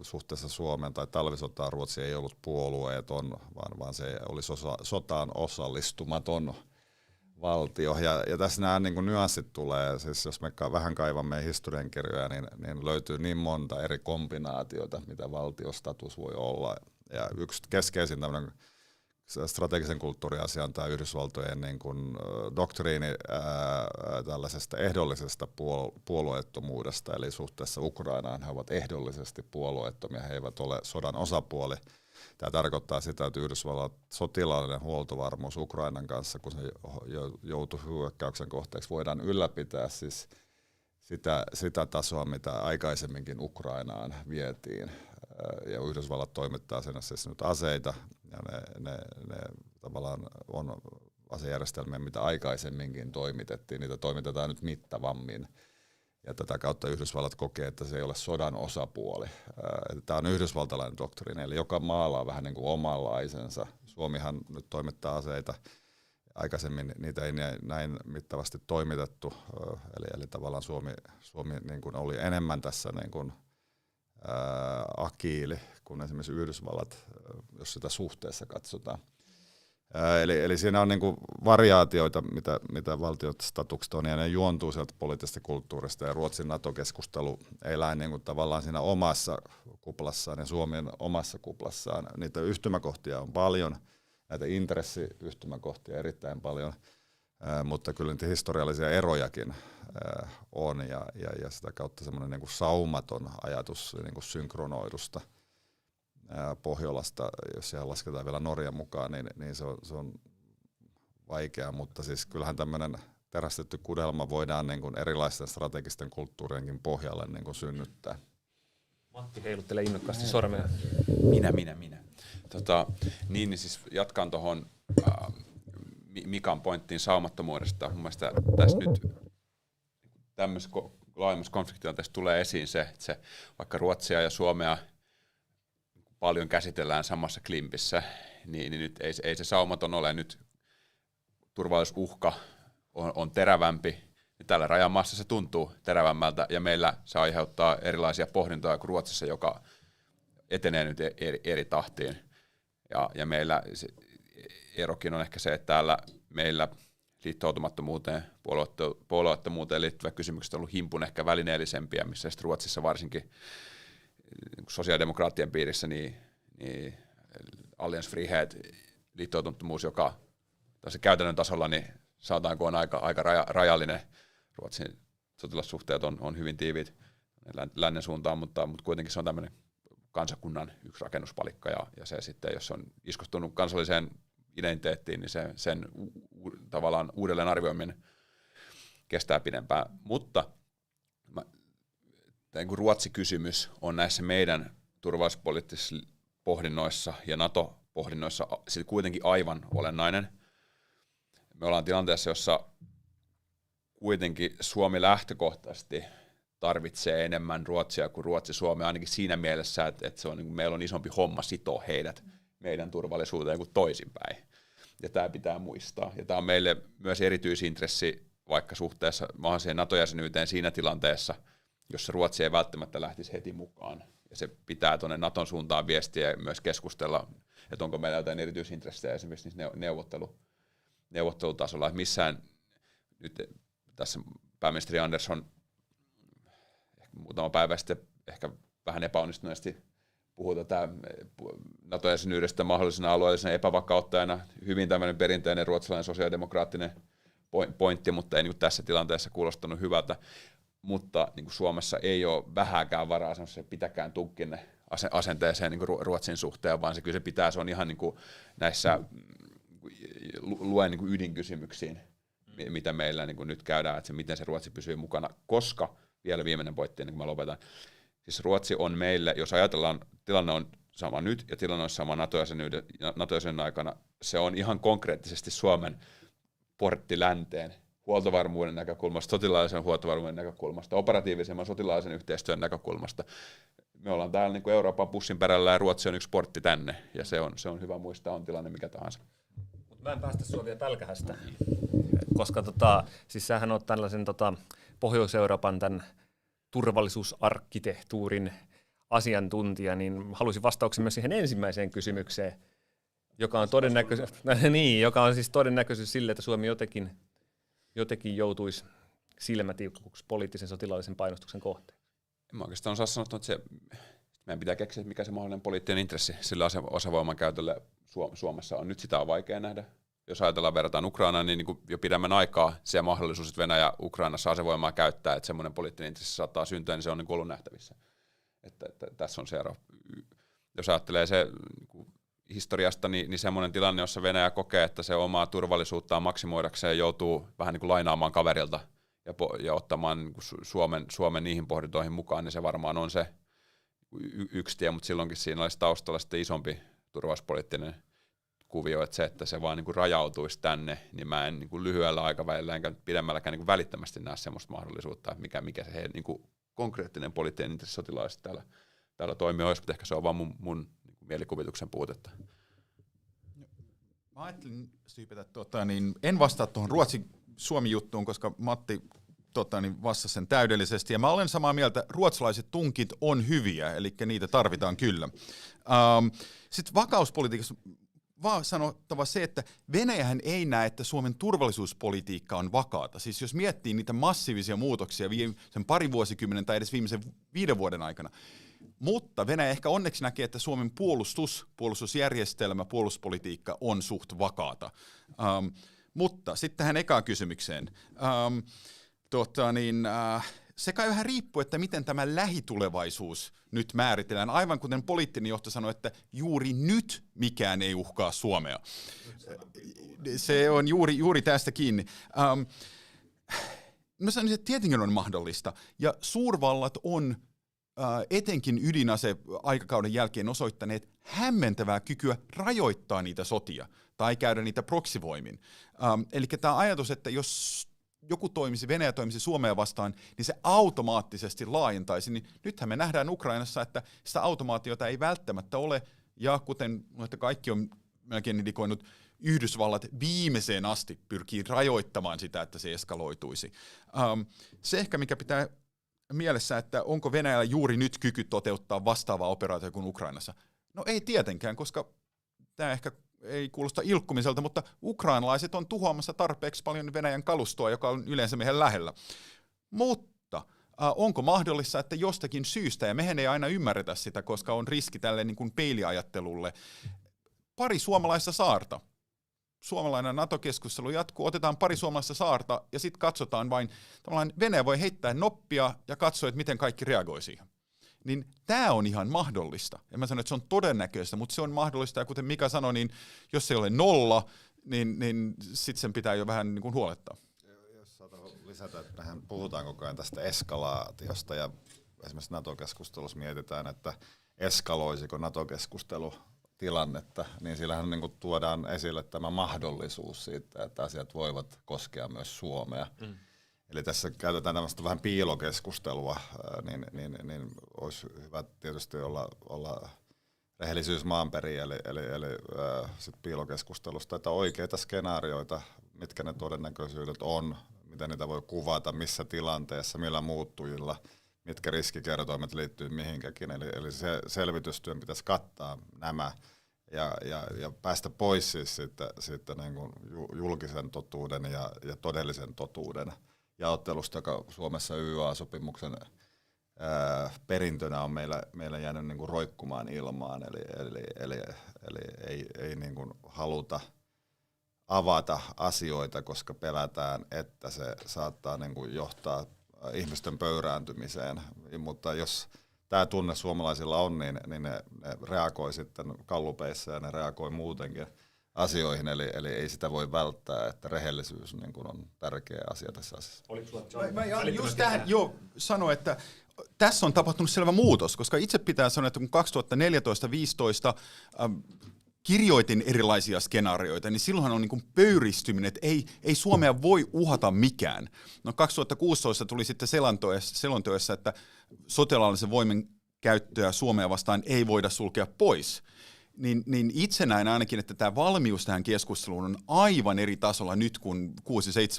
suhteessa Suomen tai talvisotaan. Ruotsi ei ollut puolueeton, vaan se oli sotaan osallistumaton valtio. Ja tässä nämä niin kuin nyanssit tulee, siis jos me vähän kaivamme historiankirjoja, niin löytyy niin monta eri kombinaatiota, mitä valtiostatus voi olla. Ja yksi keskeisin tämmöinen strategisen kulttuuriasia on tämä Yhdysvaltojen niin kuin doktriini tällaisesta ehdollisesta puolueettomuudesta, eli suhteessa Ukrainaan he ovat ehdollisesti puolueettomia, he eivät ole sodan osapuoli. Tämä tarkoittaa sitä, että Yhdysvallat sotilaallinen huoltovarmuus Ukrainan kanssa, kun se joutui hyökkäyksen kohteeksi, voidaan ylläpitää siis sitä tasoa, mitä aikaisemminkin Ukrainaan vietiin. Ja Yhdysvallat toimittaa sen siis nyt aseita, ja ne tavallaan on asejärjestelmiä, mitä aikaisemminkin toimitettiin, niitä toimitetaan nyt mittavammin. Ja tätä kautta Yhdysvallat kokee, että se ei ole sodan osapuoli. Tämä on yhdysvaltalainen doktriini, eli joka maalla on vähän niin kuin omanlaisensa. Suomihan nyt toimittaa aseita, aikaisemmin niitä ei näin mittavasti toimitettu, eli tavallaan Suomi niin kuin oli enemmän tässä niin kuin agiili kuin esimerkiksi Yhdysvallat, jos sitä suhteessa katsotaan. Eli siinä on niinku variaatioita, mitä valtiostatukset on, ja ne juontuu sieltä poliittisesta kulttuurista, ja Ruotsin NATO-keskustelu elää niinku tavallaan siinä omassa kuplassaan ja Suomen omassa kuplassaan. Niitä yhtymäkohtia on paljon, näitä intressiyhtymäkohtia erittäin paljon, mutta kyllä niitä historiallisia erojakin on, ja sitä kautta semmoinen niinku saumaton ajatus niinku synkronoidusta Pohjolasta, jos siellä lasketaan vielä Norjan mukaan, niin se on vaikea, mutta siis kyllähän tämmöinen terästetty kudelma voidaan niin kuin erilaisten strategisten kulttuurienkin pohjalle niin kuin synnyttää. Matti heiluttelee innokkaasti sormea. Minä. Niin siis jatkan tuohon Mikan pointtiin saumattomuudesta. Mun mielestä tässä nyt tämmöisessä laajemmassa konfliktilanteessa tulee esiin se, että se, vaikka Ruotsia ja Suomea paljon käsitellään samassa klimpissä, niin nyt ei se saumaton ole. Nyt turvallisuusuhka on terävämpi. Tällä rajamaassa se tuntuu terävämmältä, ja meillä se aiheuttaa erilaisia pohdintoja kuin Ruotsissa, joka etenee nyt eri tahtiin. Ja meillä se erokin on ehkä se, että täällä meillä liittoutumattomuuteen, puolueettomuuteen liittyvät kysymykset on ollut himpun ehkä välineellisempiä, missä sitten Ruotsissa varsinkin sosiaalidemokraattien piirissä niin alliansfrihet, liittoutumattomuus, joka tässä käytännön tasolla niin saataanko on aika rajallinen. Ruotsin sotilassuhteet on hyvin tiiviit lännen suuntaan, mutta kuitenkin se on tämmöinen kansakunnan yksi rakennuspalikka, ja se sitten, jos on iskostunut kansalliseen identiteettiin, niin sen tavallaan uudelleen arvioiminen kestää pidempään. Mutta Ruotsi-kysymys on näissä meidän turvallisuuspoliittisissa pohdinnoissa ja NATO-pohdinnoissa kuitenkin aivan olennainen. Me ollaan tilanteessa, jossa kuitenkin Suomi lähtökohtaisesti tarvitsee enemmän Ruotsia kuin Ruotsi Suomea, ainakin siinä mielessä, että se on, meillä on isompi homma sitoa heidät meidän turvallisuuteen kuin toisinpäin. Ja tämä pitää muistaa. Ja tämä on meille myös erityisintressi vaikka suhteessa mahdolliseen NATO-jäsenyyteen siinä tilanteessa, jossa Ruotsi ei välttämättä lähtisi heti mukaan. Ja se pitää tuonne Naton suuntaan viestiä ja myös keskustella, että onko meillä jotain erityisintressejä esimerkiksi neuvottelutasolla. Että missään nyt tässä pääministeri Andersson muutama päivä sitten ehkä vähän epäonnistuneesti puhuu tätä NATO-jäsenyydestä mahdollisena alueellisena epävakauttajana. Hyvin tämmöinen perinteinen ruotsalainen sosiaalidemokraattinen pointti, mutta ei niin kuin tässä tilanteessa kuulostanut hyvältä. Mutta niin kuin Suomessa ei ole vähääkään varaa semmoiseen pitäkään tukkinne asenteeseen niin kuin Ruotsin suhteen, vaan se pitää, se on ihan niin kuin näissä luen niin kuin ydinkysymyksiin, mitä meillä niin kuin nyt käydään, että miten se Ruotsi pysyy mukana, koska vielä viimeinen pointti, ennen kuin mä lopetan. Siis Ruotsi on meille, jos ajatellaan, tilanne on sama nyt ja tilanne on sama NATO-jäsenyyden aikana, se on ihan konkreettisesti Suomen portti länteen huoltovarmuuden näkökulmasta, sotilaallisen huoltovarmuuden näkökulmasta, operatiivisemman sotilaallisen yhteistyön näkökulmasta. Me ollaan täällä niin kuin Euroopan pussin perällä ja Ruotsi on yksi portti tänne, ja se on hyvä muistaa, on tilanne mikä tahansa. Mä en päästä sua vielä pälkähästä, koska siis sähän oot tällaisen Pohjois-Euroopan tämän turvallisuusarkkitehtuurin asiantuntija, niin haluaisin vastauksen myös siihen ensimmäiseen kysymykseen, joka on siis todennäköisyys sille, että Suomi jotenkin joutuisi silmätiukkuksi poliittisen sotilaallisen painostuksen kohteen. Mä oikeastaan osaa sanoa, että meidän pitää keksiä, mikä se mahdollinen poliittinen intressi sillä osavoiman käytölle Suomessa on. Nyt sitä on vaikea nähdä. Jos ajatellaan verrataan Ukrainaan, niin kuin jo pidemmän aikaa se mahdollisuus, että Venäjä Ukrainassa asevoimaa käyttää, että semmoinen poliittinen intressi saattaa syntyä, niin se on niin kuin ollut nähtävissä. Että tässä on se ero. Jos ajattelee se historiasta, niin semmoinen tilanne, jossa Venäjä kokee, että se omaa turvallisuuttaan maksimoidakseen joutuu vähän niin kuin lainaamaan kaverilta ja ottamaan niin kuin Suomen niihin pohdintoihin mukaan, niin se varmaan on se yksi tie, mutta silloinkin siinä olisi taustalla sitten isompi turvallisuuspoliittinen kuvio, että se vaan niin kuin rajautuisi tänne, niin mä en niin kuin lyhyellä aikavälillä enkä pidemmälläkään niin kuin välittömästi näe semmoista mahdollisuutta, mikä se heidän niin kuin konkreettinen poliittinen intressi sotilaallisesti täällä toimii olisi, mutta ehkä se on vaan mun niin kuin mielikuvituksen puutetta. Mä ajattelin syypätä, en vastaa tuohon Ruotsi-Suomi-juttuun, koska Matti vastasi sen täydellisesti, ja mä olen samaa mieltä, ruotsalaiset tunkit on hyviä, eli niitä tarvitaan kyllä. Sitten vakauspolitiikassa vaan sanottava se, että Venäjähän ei näe, että Suomen turvallisuuspolitiikka on vakaata. Siis jos miettii niitä massiivisia muutoksia sen pari vuosikymmenen tai edes viimeisen 5 vuoden aikana, mutta Venäjä ehkä onneksi näkee, että Suomen puolustusjärjestelmä, puolustuspolitiikka on suht vakaata. Mutta sitten tähän ekaan kysymykseen. se kai vähän riippuu, että miten tämä lähitulevaisuus nyt määritellään. Aivan kuten poliittinen johto sanoi, että juuri nyt mikään ei uhkaa Suomea. Se on juuri tästä kiinni. Mä sanoisin, että tietenkin on mahdollista. Ja suurvallat on etenkin ydinase-aikakauden jälkeen osoittaneet hämmentävää kykyä rajoittaa niitä sotia tai käydä niitä proksivoimin. Eli tämä ajatus, että jos Venäjä toimisi Suomea vastaan, niin se automaattisesti laajentaisi. Niin nythän me nähdään Ukrainassa, että sitä automaatiota ei välttämättä ole, ja kuten kaikki on melkein indikoinut, Yhdysvallat viimeiseen asti pyrkii rajoittamaan sitä, että se eskaloituisi. Se ehkä, mikä pitää mielessä, että onko Venäjällä juuri nyt kyky toteuttaa vastaavaa operaatio kuin Ukrainassa? No ei tietenkään, koska tämä ehkä ei kuulosta ilkkumiselta, mutta ukrainalaiset on tuhoamassa tarpeeksi paljon Venäjän kalustoa, joka on yleensä meidän lähellä. Mutta onko mahdollista, että jostakin syystä, ja mehän ei aina ymmärretä sitä, koska on riski tälle niin kuin peiliajattelulle, pari suomalaista saarta, suomalainen NATO-keskustelu jatkuu, otetaan pari suomalaista saarta ja sitten katsotaan vain, tavallaan Venäjä voi heittää noppia ja katsoa, että miten kaikki reagoi siihen. Niin tämä on ihan mahdollista. En mä sano, että se on todennäköistä, mutta se on mahdollista, ja kuten Mika sanoi, niin jos se ei ole 0, niin sitten sen pitää jo vähän niin kuin huolettaa. Jos saatan lisätä, että mehän puhutaan koko ajan tästä eskalaatiosta, ja esimerkiksi NATO-keskustelussa mietitään, että eskaloisiko NATO-keskustelu tilannetta, niin sillähän niin kuin tuodaan esille tämä mahdollisuus siitä, että asiat voivat koskea myös Suomea. Eli tässä käytetään tämmöistä vähän piilokeskustelua, niin olisi hyvä tietysti olla rehellisyys maanperiin, eli sit piilokeskustelusta, että oikeita skenaarioita, mitkä ne todennäköisyydet on, miten niitä voi kuvata, missä tilanteessa, millä muuttujilla, mitkä riskikertoimet liittyy mihinkäkin. Eli se selvitystyön pitäisi kattaa nämä ja päästä pois siis siitä niin kuin julkisen totuuden ja todellisen totuuden jaottelusta, joka Suomessa YYA-sopimuksen perintönä on meillä jäänyt niin kuin roikkumaan ilmaan, eli ei niin kuin haluta avata asioita, koska pelätään, että se saattaa niin kuin johtaa ihmisten pöyrääntymiseen, mutta jos tämä tunne suomalaisilla on, niin ne reagoi sitten gallupeissa ja ne reagoi muutenkin asioihin, eli ei sitä voi välttää, että rehellisyys niin kuin on tärkeä asia tässä asiassa. Mä just tähän sanoa, että tässä on tapahtunut selvä muutos, koska itse pitää sanoa, että kun 2014-2015 kirjoitin erilaisia skenaarioita, niin silloinhan on niin kuin pöyristyminen, että ei Suomea voi uhata mikään. No 2016 tuli sitten selonteossa, että sotilaallisen voiman käyttöä Suomea vastaan ei voida sulkea pois. Niin itse näen ainakin, että tämä valmius tähän keskusteluun on aivan eri tasolla nyt kuin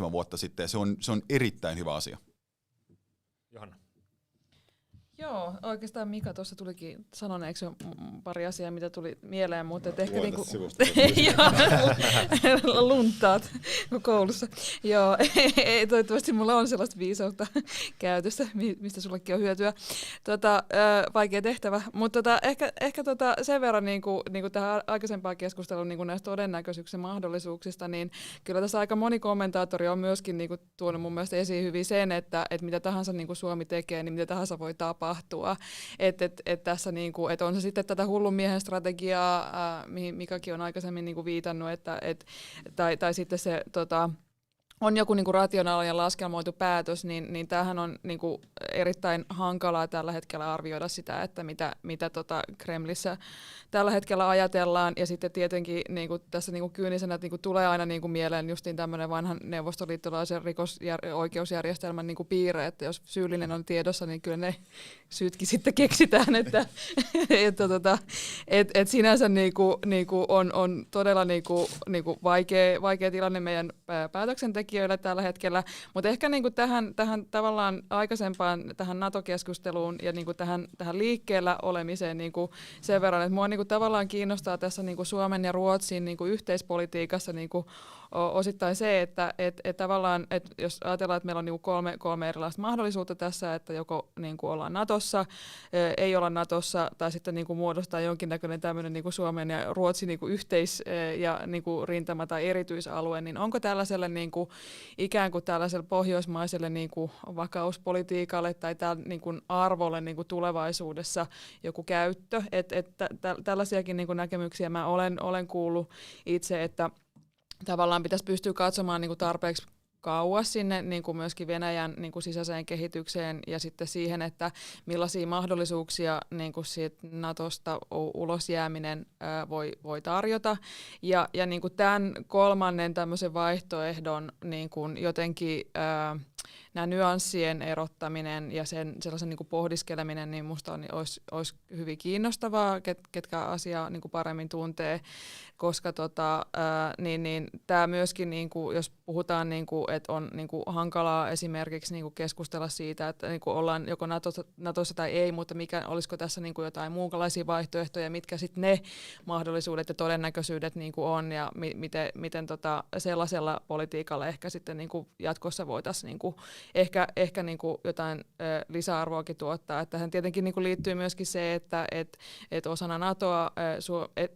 6-7 vuotta sitten, ja se on erittäin hyvä asia. Johanna. Joo, oikeastaan Mika tuossa tulikin sanoneeksi jo pari asiaa, mitä tuli mieleen, mutta ehkä niinku luntaat koulussa. Joo, toivottavasti mulla on sellaista viisautta käytössä, mistä sullekin on hyötyä. Vaikea tehtävä, mutta ehkä sen verran niinku tähän aikaisempaan keskusteluun niinku näistä todennäköisyyksistä ja mahdollisuuksista, niin kyllä tässä aika moni kommentaattori on myöskin niinku tuonut mun mielestä esiin hyvin sen, että mitä tahansa niinku Suomi tekee, niin mitä tahansa voi tapahtua. Tässä niinku, on se sitten tätä hullun miehen strategiaa, mihin Mikakin on aikaisemmin niinku viitannut, tai sitten se on joku niinku rationaalinen ja laskelmoitu päätös, niin tämähän on niinku erittäin hankalaa tällä hetkellä arvioida sitä, että mitä Kremlissä tällä hetkellä ajatellaan. Ja sitten tietenkin niinku tässä niinku kyynisenä niinku tulee aina niinku mieleen justiin tämmöinen vanhan neuvostoliittolaisen oikeusjärjestelmän niinku piirre, että jos syyllinen on tiedossa, niin kyllä ne syytkin sitten keksitään, että sinänsä niinku on todella niinku vaikea tilanne meidän päätöksentekijöille tällä hetkellä, mutta ehkä niinku tähän tavallaan aikaisempaan tähän NATO-keskusteluun ja niinku tähän liikkeellä olemiseen niinku sen verran, että mua niinku tavallaan kiinnostaa tässä niinku Suomen ja Ruotsin niinku yhteispolitiikassa niinku osittain se, että tavallaan, että jos ajatellaan, että meillä on niin kuin kolme erilaista mahdollisuutta tässä, että joko niin kuin ollaan Natossa, ei olla Natossa, tai sitten niin kuin muodostaa jonkinnäköinen tämmöinen niin kuin Suomen ja Ruotsin niin kuin ja niin kuin rintama tai erityisalue, niin onko tällaiselle niin kuin, ikään kuin tällaiselle pohjoismaiselle niin kuin vakauspolitiikalle tai niin kuin arvolle niin kuin tulevaisuudessa joku käyttö, että tällaisiakin niin kuin näkemyksiä mä olen kuullut itse, että tavallaan pitäisi pystyä katsomaan niin kuin tarpeeksi kauas sinne niin kuin myöskin Venäjän niin kuin sisäiseen kehitykseen ja sitten siihen, että millaisia mahdollisuuksia niin kuin siitä Natosta ulos jääminen voi tarjota. Ja niin kuin tämän kolmannen tämmöisen vaihtoehdon niin kuin jotenkin nämä nyanssien erottaminen ja sellaisen niin kuin pohdiskeleminen, niin minusta olisi hyvin kiinnostavaa, ketkä asiaa niin kuin paremmin tuntee, koska tämä myöskin, niin kuin, jos puhutaan, niin kuin, että on niin kuin hankalaa esimerkiksi niin kuin keskustella siitä, että niin kuin ollaan joko Natossa tai ei, mutta olisiko tässä niin kuin jotain muunlaisia vaihtoehtoja, mitkä sitten ne mahdollisuudet ja todennäköisyydet niin kuin on ja miten sellaisella politiikalla ehkä sitten niin kuin jatkossa voitaisiin niin kuin ehkä niin kuin jotain lisäarvoakin tuottaa. Että tähän tietenkin niin kuin liittyy myöskin se, että osana NATOa,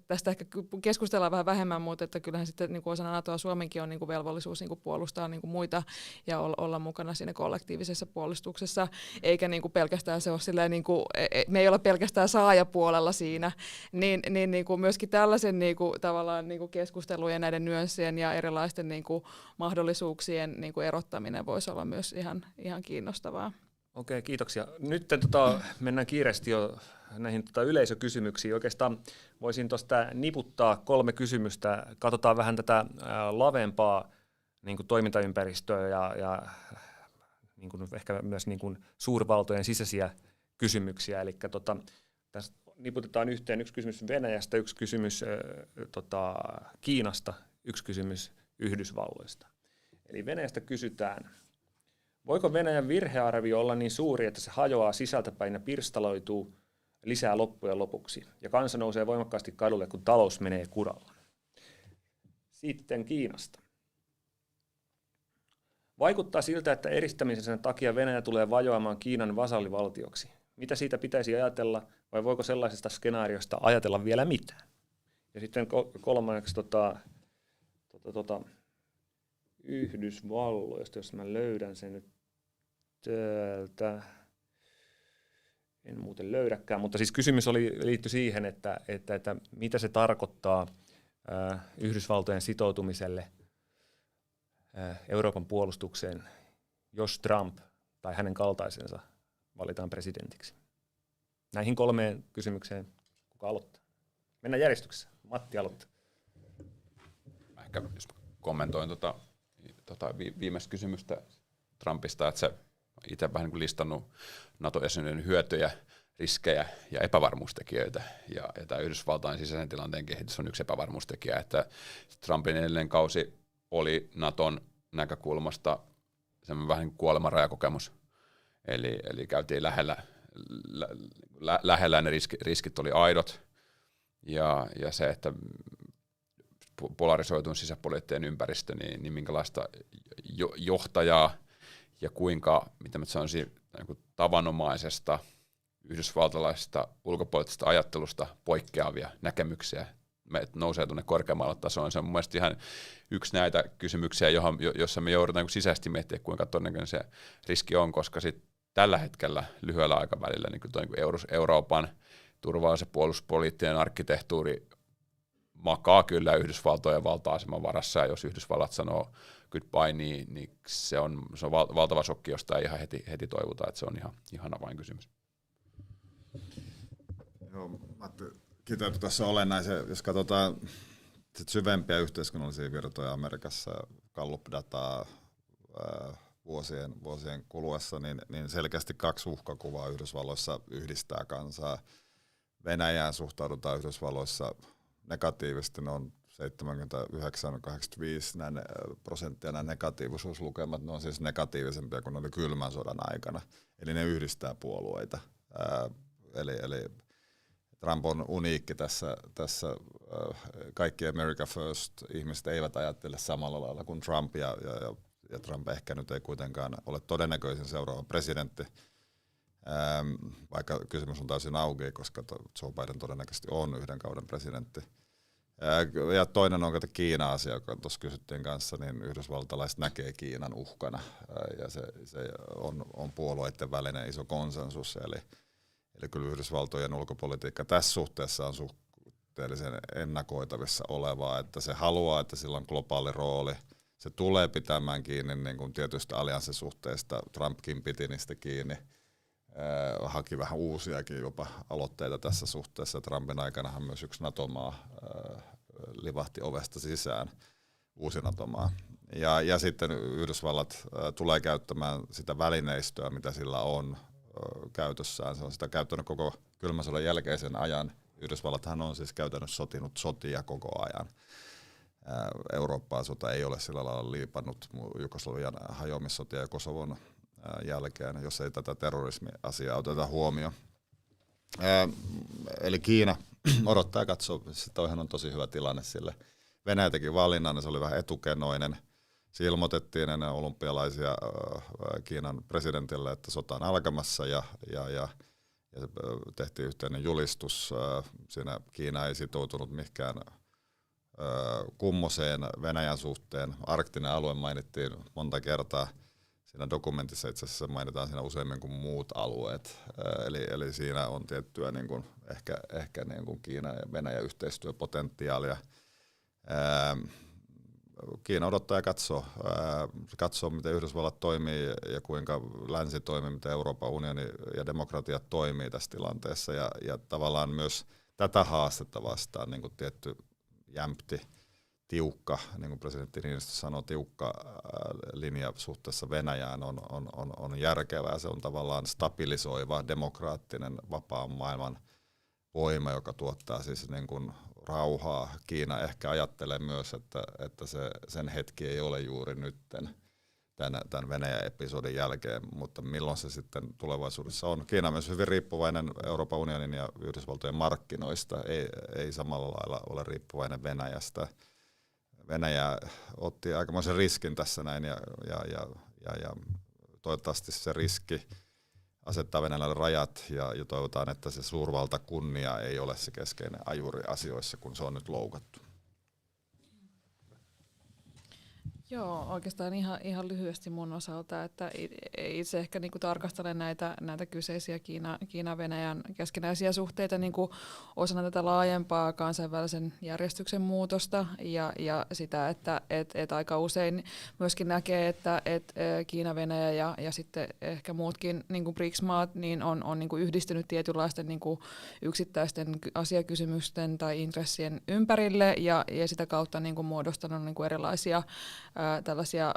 tästä ehkä keskustellaan vähän vähemmän, mutta että kyllähän sitten niin kuin osana NATOa Suomenkin on niin kuin velvollisuus niin kuin puolustaa niin kuin muita ja olla mukana siinä kollektiivisessa puolustuksessa, eikä niin kuin pelkästään se ole silleen, niin kuin, me ei olla pelkästään saajapuolella siinä, niin kuin myöskin tällaisen niin kuin, tavallaan niin kuin keskustelujen näiden nyanssien ja erilaisten niin kuin mahdollisuuksien niin kuin erottaminen voisi olla myös ihan kiinnostavaa. Okei, kiitoksia. Nyt mennään kiireesti jo näihin yleisökysymyksiin. Oikeastaan voisin tuosta niputtaa 3 kysymystä. Katsotaan vähän tätä lavempaa niin kuin toimintaympäristöä ja niin kuin ehkä myös niin kuin suurvaltojen sisäisiä kysymyksiä. Eli tässä niputetaan yhteen 1 kysymys Venäjästä, 1 kysymys Kiinasta, 1 kysymys Yhdysvalloista. Eli Venäjästä kysytään, voiko Venäjän virhearvio olla niin suuri, että se hajoaa sisältäpäin ja pirstaloituu lisää loppujen lopuksi, ja kansa nousee voimakkaasti kadulle, kun talous menee kuralla? Sitten Kiinasta. Vaikuttaa siltä, että eristämisen takia Venäjä tulee vajoamaan Kiinan vasallivaltioksi. Mitä siitä pitäisi ajatella, vai voiko sellaisesta skenaariosta ajatella vielä mitään? Ja sitten kolmanneksi Yhdysvalloista, jos mä löydän sen nyt täältä. En muuten löydäkään, mutta siis kysymys liittyi siihen, että mitä se tarkoittaa Yhdysvaltojen sitoutumiselle Euroopan puolustukseen, jos Trump tai hänen kaltaisensa valitaan presidentiksi. Näihin 3 kysymykseen kuka aloittaa? Mennään järjestyksessä. Matti aloittaa. Ehkä jos kommentoin viimeistä kysymystä Trumpista, että se itse vähän niin kuin listannut NATO-jäsenyyden hyötyjä, riskejä ja epävarmuustekijöitä. Ja tämä Yhdysvaltain sisäisen tilanteen kehitys on yksi epävarmuustekijä, että Trumpin edellinen kausi oli Naton näkökulmasta semmoinen vähän kuolemanrajakokemus. Eli käytiin lähellä ne riskit oli aidot. Ja se, että polarisoitun sisäpoliittinen ympäristö, niin minkälaista johtajaa ja kuinka, mitä mä sanoisin, niin tavanomaisesta yhdysvaltalaisesta ulkopoliittisesta ajattelusta poikkeavia näkemyksiä nousee tuonne korkeammalle tasoon. Se on mun mielestä ihan yksi näitä kysymyksiä, jossa me joudutaan sisäisesti miettimään, kuinka todennäköinen se riski on, koska sit tällä hetkellä lyhyellä aikavälillä niin Euroopan turvallisuus- ja puolustuspoliittinen arkkitehtuuri makaa kyllä Yhdysvaltojen valta-aseman varassa, ja jos Yhdysvallat sanoo goodbye, niin se on valtava shokki, josta ei ihan heti toivuta, että se on ihan avainkysymys. Joo, Matti kiteytyi tässä olennaisen, jos katsotaan syvempiä yhteiskunnallisia virtoja Amerikassa, Gallup-dataa vuosien kuluessa, niin selkeästi 2 uhkakuvaa Yhdysvalloissa yhdistää kansaa. Venäjään suhtaudutaan Yhdysvalloissa negatiivisesti, ne on 79-85% nämä negatiivisuuslukemat, ne on siis negatiivisempia kuin ne oli kylmän sodan aikana, eli ne yhdistää puolueita. Eli Trump on uniikki tässä kaikki America First ihmiset eivät ajattele samalla lailla kuin Trump, ja Trump ehkä nyt ei kuitenkaan ole todennäköisin seuraava presidentti, vaikka kysymys on täysin auki, koska Joe Biden todennäköisesti on yhden kauden presidentti. Ja toinen on Kiina-asia, joka tuossa kysyttiin kanssa, niin yhdysvaltalaiset näkee Kiinan uhkana, ja se on puolueiden välinen iso konsensus, eli kyllä Yhdysvaltojen ulkopolitiikka tässä suhteessa on suhteellisen ennakoitavissa olevaa, että se haluaa, että sillä on globaali rooli, se tulee pitämään kiinni niin kuin tietystä allianssisuhteista, Trumpkin piti niistä kiinni, haki vähän uusiakin jopa aloitteita tässä suhteessa. Trumpin aikanahan myös yksi NATO-maa livahti ovesta sisään, uusi NATO-maa. Ja sitten Yhdysvallat tulee käyttämään sitä välineistöä, mitä sillä on käytössään. Se on sitä käyttänyt koko kylmän sodan jälkeisen ajan. Yhdysvallathan on siis käytännössä sotinut sotia koko ajan. Eurooppaa sota ei ole sillä lailla liipannut Jugoslavian hajoamissotia ja Kosovon jälkeen, jos ei tätä terrorismiasiaa oteta huomioon. Eli Kiina odottaa ja katsoo, toihan on tosi hyvä tilanne sille. Venäjä teki valinnan, niin se oli vähän etukenoinen. Se ilmoitettiin ennen olympialaisia Kiinan presidentille, että sota on alkamassa ja tehtiin yhteinen julistus. Siinä Kiina ei sitoutunut mihinkään kummoseen Venäjän suhteen. Arktinen alue mainittiin monta kertaa. Siinä dokumentissa itse asiassa mainitaan siinä useammin kuin muut alueet. Eli siinä on tiettyä niin kuin, ehkä niin kuin Kiinan ja Venäjän yhteistyöpotentiaalia. Kiina odottaa ja katsoo, miten Yhdysvallat toimii ja kuinka länsi toimii, miten Euroopan unioni ja demokratiat toimii tässä tilanteessa. Ja tavallaan myös tätä haastetta vastaan niin kuin tietty jämpti, tiukka, niin kuin presidentti Niinistö sanoi, tiukka linja suhteessa Venäjään on järkevää. Se on tavallaan stabilisoiva, demokraattinen, vapaan maailman voima, joka tuottaa siis niin kuin rauhaa. Kiina ehkä ajattelee myös, että sen hetki ei ole juuri nytten tämän Venäjä-episodin jälkeen, mutta milloin se sitten tulevaisuudessa on. Kiina on myös hyvin riippuvainen Euroopan unionin ja Yhdysvaltojen markkinoista, ei samalla lailla ole riippuvainen Venäjästä. Venäjä otti aikamoisen riskin tässä näin ja toivottavasti se riski asettaa Venäjälle rajat ja toivotaan, että se suurvaltakunnia ei ole se keskeinen ajuri asioissa, kun se on nyt loukattu. Joo, oikeastaan ihan lyhyesti mun osalta, että itse ehkä niinku tarkastelen näitä kyseisiä Kiina-Venäjän keskinäisiä suhteita niinku osana tätä laajempaa kansainvälisen järjestyksen muutosta ja sitä, että aika usein myöskin näkee, että Kiina-Venäjä ja sitten ehkä muutkin niinku BRICS-maat niin on niinku yhdistynyt tietynlaisten niinku yksittäisten asiakysymysten tai intressien ympärille ja sitä kautta niinku muodostanut niinku erilaisia tällaisia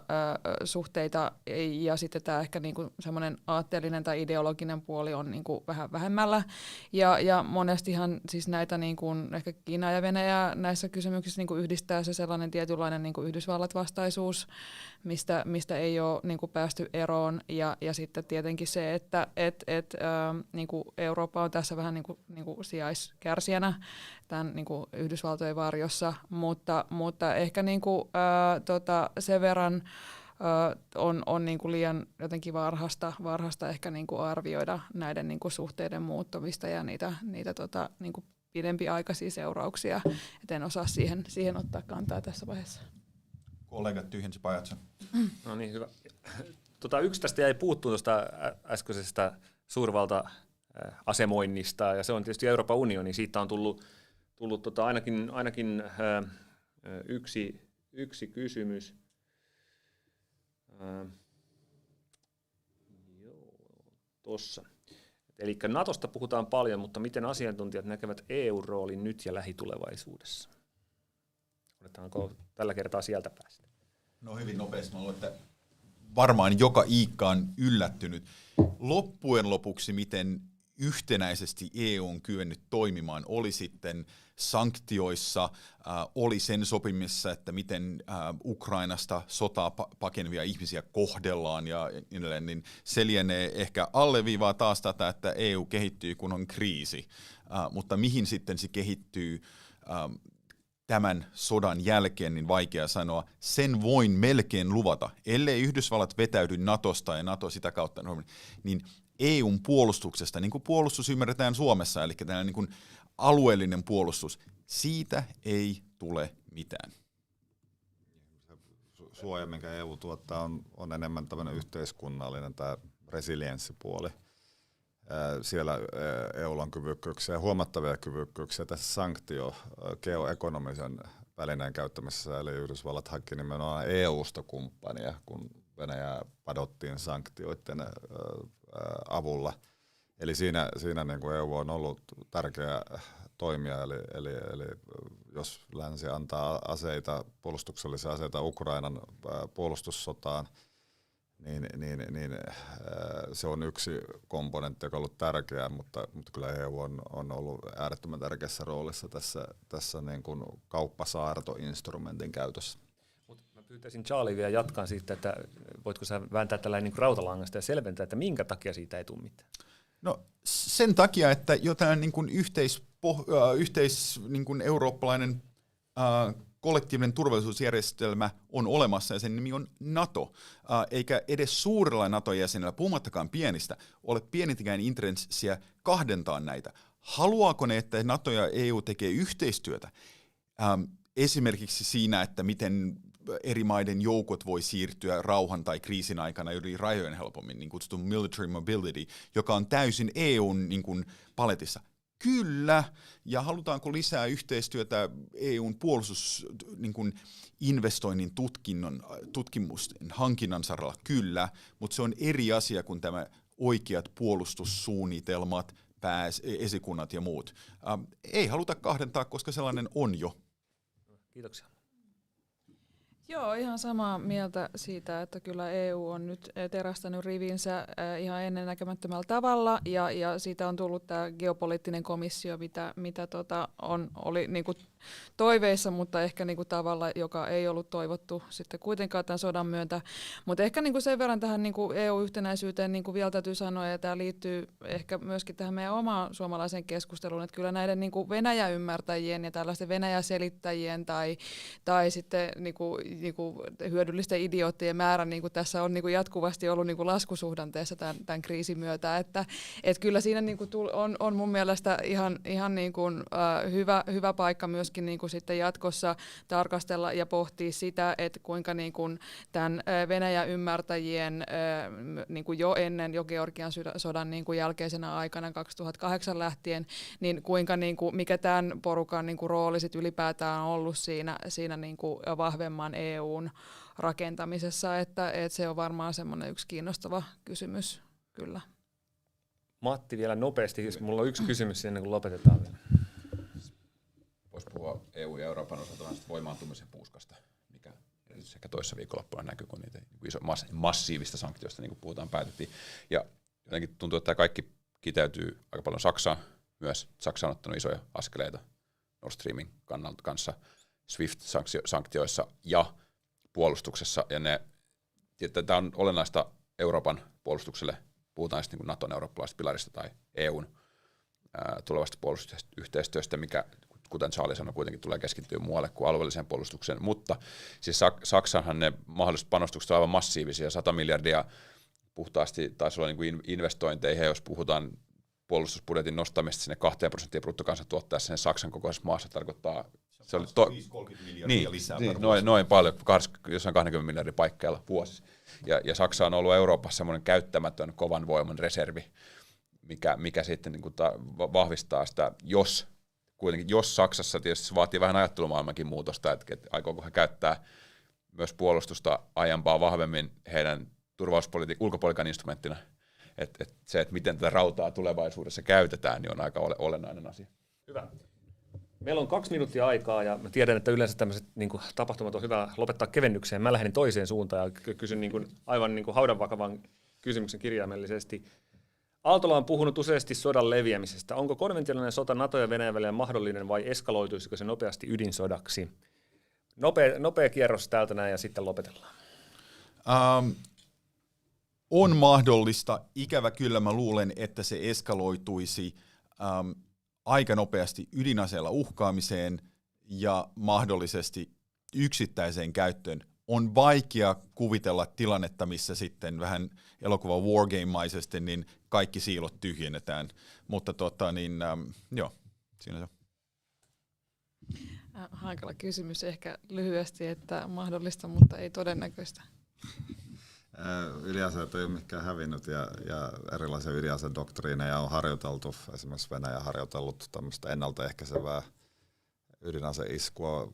suhteita ja sitten tämä ehkä niinku semmoinen aatteellinen tai ideologinen puoli on niinku vähän vähemmällä ja monestihan siis näitä niinku ehkä Kiina ja Venäjä näissä kysymyksissä niinku yhdistää se sellainen tietynlainen niinku Yhdysvallat-vastaisuus, mistä ei ole niinku päästy eroon ja sitten tietenkin se, että niinku Eurooppa on tässä vähän niinku sijaiskärsijänä tämän niinku Yhdysvaltojen varjossa, mutta ehkä niinku, sen verran on niinku liian jotenkin varhasta ehkä niinku arvioida näiden niinku suhteiden muuttumista ja niitä niinku pidempiaikaisia seurauksia, et en osaa siihen ottaa kantaa tässä vaiheessa. Kollegat tyhjensi pajatson. No niin, hyvä. Yksi tästä jäi puuttuun tuosta äskeisestä suurvalta-asemoinnista, ja se on tietysti Euroopan unioni. Siitä on tullut ainakin yksi kysymys. Tossa. Eli Natosta puhutaan paljon, mutta miten asiantuntijat näkevät EU-roolin nyt ja lähitulevaisuudessa? Odetaanko tällä kertaa sieltä päästä? No hyvin nopeasti. Mä luulen, että varmaan joka iikka on yllättynyt. Loppujen lopuksi, miten yhtenäisesti EU on kyennyt toimimaan, oli sitten sanktioissa, oli sen sopimissa, että miten Ukrainasta sotaa pakenevia ihmisiä kohdellaan ja niin edelleen, niin se lienee ehkä alleviivaa taas tätä, että EU kehittyy, kun on kriisi, mutta mihin sitten se kehittyy tämän sodan jälkeen, niin vaikea sanoa. Sen voin melkein luvata, ellei Yhdysvallat vetäydy NATOsta ja NATO sitä kautta, niin EUn puolustuksesta, niin kuin puolustus ymmärretään Suomessa, eli tällainen niin kuin alueellinen puolustus, siitä ei tule mitään. Suoja, minkä EU tuottaa, on enemmän tämmöinen yhteiskunnallinen tämä resilienssipuoli. Siellä EUlla on kyvykkyyksiä, huomattavia kyvykkyyksiä tässä geoekonomisen välineen käyttämisessä, eli Yhdysvallat haki nimenomaan EUsta kumppania, kun Venäjää padottiin sanktioiden avulla. Eli siinä niin kuin EU on ollut tärkeä toimija, eli jos länsi antaa aseita, puolustuksellisia aseita Ukrainan puolustussotaan, niin se on yksi komponentti, joka on ollut tärkeä, mutta kyllä EU on ollut äärettömän tärkeässä roolissa tässä niin kuin kauppasaartoinstrumentin käytössä. Mä pyytäisin Charlie vielä jatkaa siitä, että voitko sä vääntää tällainen niin rautalangasta ja selventää, että minkä takia siitä ei tule mitään? No sen takia, että jotain niin kuin niin kuin eurooppalainen kollektiivinen turvallisuusjärjestelmä on olemassa ja sen nimi on NATO, eikä edes suurella NATO-jäsenellä, puhumattakaan pienistä, ole pienintäkään intressiä kahdentaa näitä. Haluaako ne, että NATO ja EU tekee yhteistyötä esimerkiksi siinä, että miten eri maiden joukot voi siirtyä rauhan tai kriisin aikana yli rajojen helpommin, niin kutsuttu military mobility, joka on täysin EUn niin kuin paletissa. Kyllä, ja halutaanko lisää yhteistyötä EUn puolustusinvestoinnin tutkimusten hankinnan saralla? Kyllä, mutta se on eri asia kuin tämä oikeat puolustussuunnitelmat, esikunnat ja muut. Ei haluta kahdentaa, koska sellainen on jo. Kiitoksia. Joo, ihan samaa mieltä siitä, että kyllä EU on nyt terästänyt rivinsä ihan ennennäkemättömällä tavalla ja siitä on tullut tämä geopoliittinen komissio, mitä oli niinku toiveissa, mutta ehkä niinku tavalla, joka ei ollut toivottu sitten kuitenkaan tämän sodan myötä. Mutta ehkä niinku sen verran tähän niinku EU-yhtenäisyyteen niinku vielä täytyy sanoa, ja tämä liittyy ehkä myöskin tähän meidän omaan suomalaiseen keskusteluun, että kyllä näiden niinku Venäjä-ymmärtäjien ja tällaisten Venäjä-selittäjien tai sitten niinku hyödyllisten idioottien määrä niinku tässä on niinku jatkuvasti ollut niinku laskusuhdanteessa tämän kriisin myötä, että kyllä siinä niinku on mun mielestä ihan niinku, hyvä paikka myöskin niinku sitten jatkossa tarkastella ja pohtia sitä, että kuinka niinku tämän Venäjä-ymmärtäjien niinku jo ennen Georgian sodan niinku jälkeisenä aikana 2008 lähtien, niin kuinka niinku, mikä tämän porukan niinku rooli sit ylipäätään on ollut siinä niinku vahvemman EUn rakentamisessa, että se on varmaan semmoinen yksi kiinnostava kysymys, kyllä. Matti vielä nopeasti, jos mulla on yksi kysymys ennen kuin lopetetaan vielä. Voisi puhua EU- ja Euroopan osalta voimaantumisen puuskasta, mikä sekä toissa viikonloppuna näkyy, kun niitä massiivista sanktioista, niin kuin puhutaan, päätettiin. Ja jotenkin tuntuu, että tämä kaikki kiteytyy aika paljon Saksaan myös. Saksa on ottanut isoja askeleita Nord Streamin kanssa SWIFT-sanktioissa ja puolustuksessa. Ja tämä on olennaista Euroopan puolustukselle. Puhutaan sitten niin Naton eurooppalaisesta pilarista tai EUn tulevasta puolustusyhteistyöstä, mikä, kuten Charlie sanoi, kuitenkin tulee keskittyä muualle kuin alueelliseen puolustukseen. Mutta siis Saksanhan ne mahdolliset panostukset ovat aivan massiivisia. 100 miljardia puhtaasti taisi olla niin kuin investointeihin, jos puhutaan puolustusbudjetin nostamista sinne 2% bruttokansantuotteessa sen Saksan kokoisessa maassa tarkoittaa. Se oli 30 miljardia lisää per noin paljon, jossain 20 miljardin paikkeilla vuosissa. Ja Saksa on ollut Euroopassa semmoinen käyttämätön kovan voiman reservi, mikä sitten niin kuin vahvistaa sitä, jos Saksassa, tietysti se vaatii vähän ajattelumaailmankin muutosta, että aikooko he käyttää myös puolustusta aiempaa vahvemmin heidän ulkopolitiikan instrumenttina. Että miten tätä rautaa tulevaisuudessa käytetään, niin on aika olennainen asia. Hyvä. Meillä on 2 minuuttia aikaa ja mä tiedän, että yleensä tämmöiset niin kuin tapahtumat on hyvä lopettaa kevennykseen. Mä lähden toiseen suuntaan ja kysyn niin kuin, aivan niin kuin haudanvakavan kysymyksen kirjaimellisesti. Aaltola on puhunut useasti sodan leviämisestä. Onko konventionaalinen sota NATO ja Venäjän välillä mahdollinen vai eskaloituisiko se nopeasti ydinsodaksi? Nopea kierros täältä näin ja sitten lopetellaan. On mahdollista. Ikävä kyllä mä luulen, että se eskaloituisi aika nopeasti ydinaseella uhkaamiseen ja mahdollisesti yksittäiseen käyttöön. On vaikea kuvitella tilannetta, missä sitten vähän elokuva wargame-maisesti niin kaikki siilot tyhjennetään, mutta joo, siinä se on. Hankala kysymys ehkä lyhyesti, että mahdollista, mutta ei todennäköistä. Ydinaseet ei ole mikään hävinnyt ja erilaisia ydinasedoktriineja on harjoiteltu. Esimerkiksi Venäjä on harjoitellut tämmöistä ennaltaehkäisevää ydinaseiskua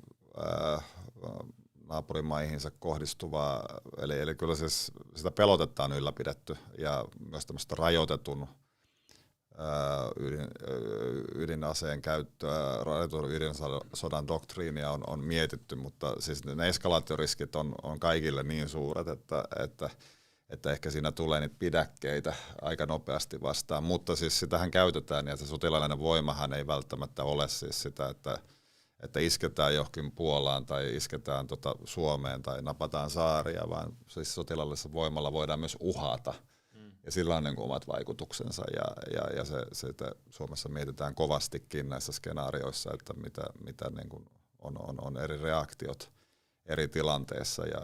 naapurimaihinsa kohdistuvaa. Eli kyllä siis sitä pelotetta on ylläpidetty ja myös tämmöistä rajoitetun ydinaseen käyttöä, rajoitetun ydinsodan doktriinia on mietitty, mutta siis ne eskalaatioriskit on kaikille niin suuret, että ehkä siinä tulee niitä pidäkkeitä aika nopeasti vastaan, mutta siis sitähän käytetään ja se sotilaallinen voimahan ei välttämättä ole siis sitä, että isketään johonkin Puolaan tai isketään Suomeen tai napataan saaria, vaan siis sotilaallisella voimalla voidaan myös uhata. Ja sillä on niin kuin omat vaikutuksensa ja se Suomessa mietitään kovastikin näissä skenaarioissa, että mitä niin kuin on eri reaktiot eri tilanteissa ja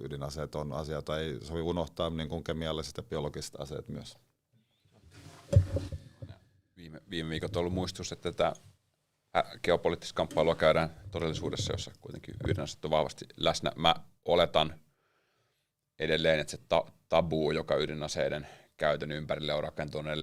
ydinaseet on asia, jota ei sovi unohtaa, niin kuin kemialliset ja biologiset aseet myös. Viime viikot on ollut muistutus, että tätä geopoliittista kamppailua käydään todellisuudessa, jossa kuitenkin ydinaseet on vahvasti läsnä. Mä oletan edelleen, että se tabu, joka ydinaseiden käytön ympärille on rakentunut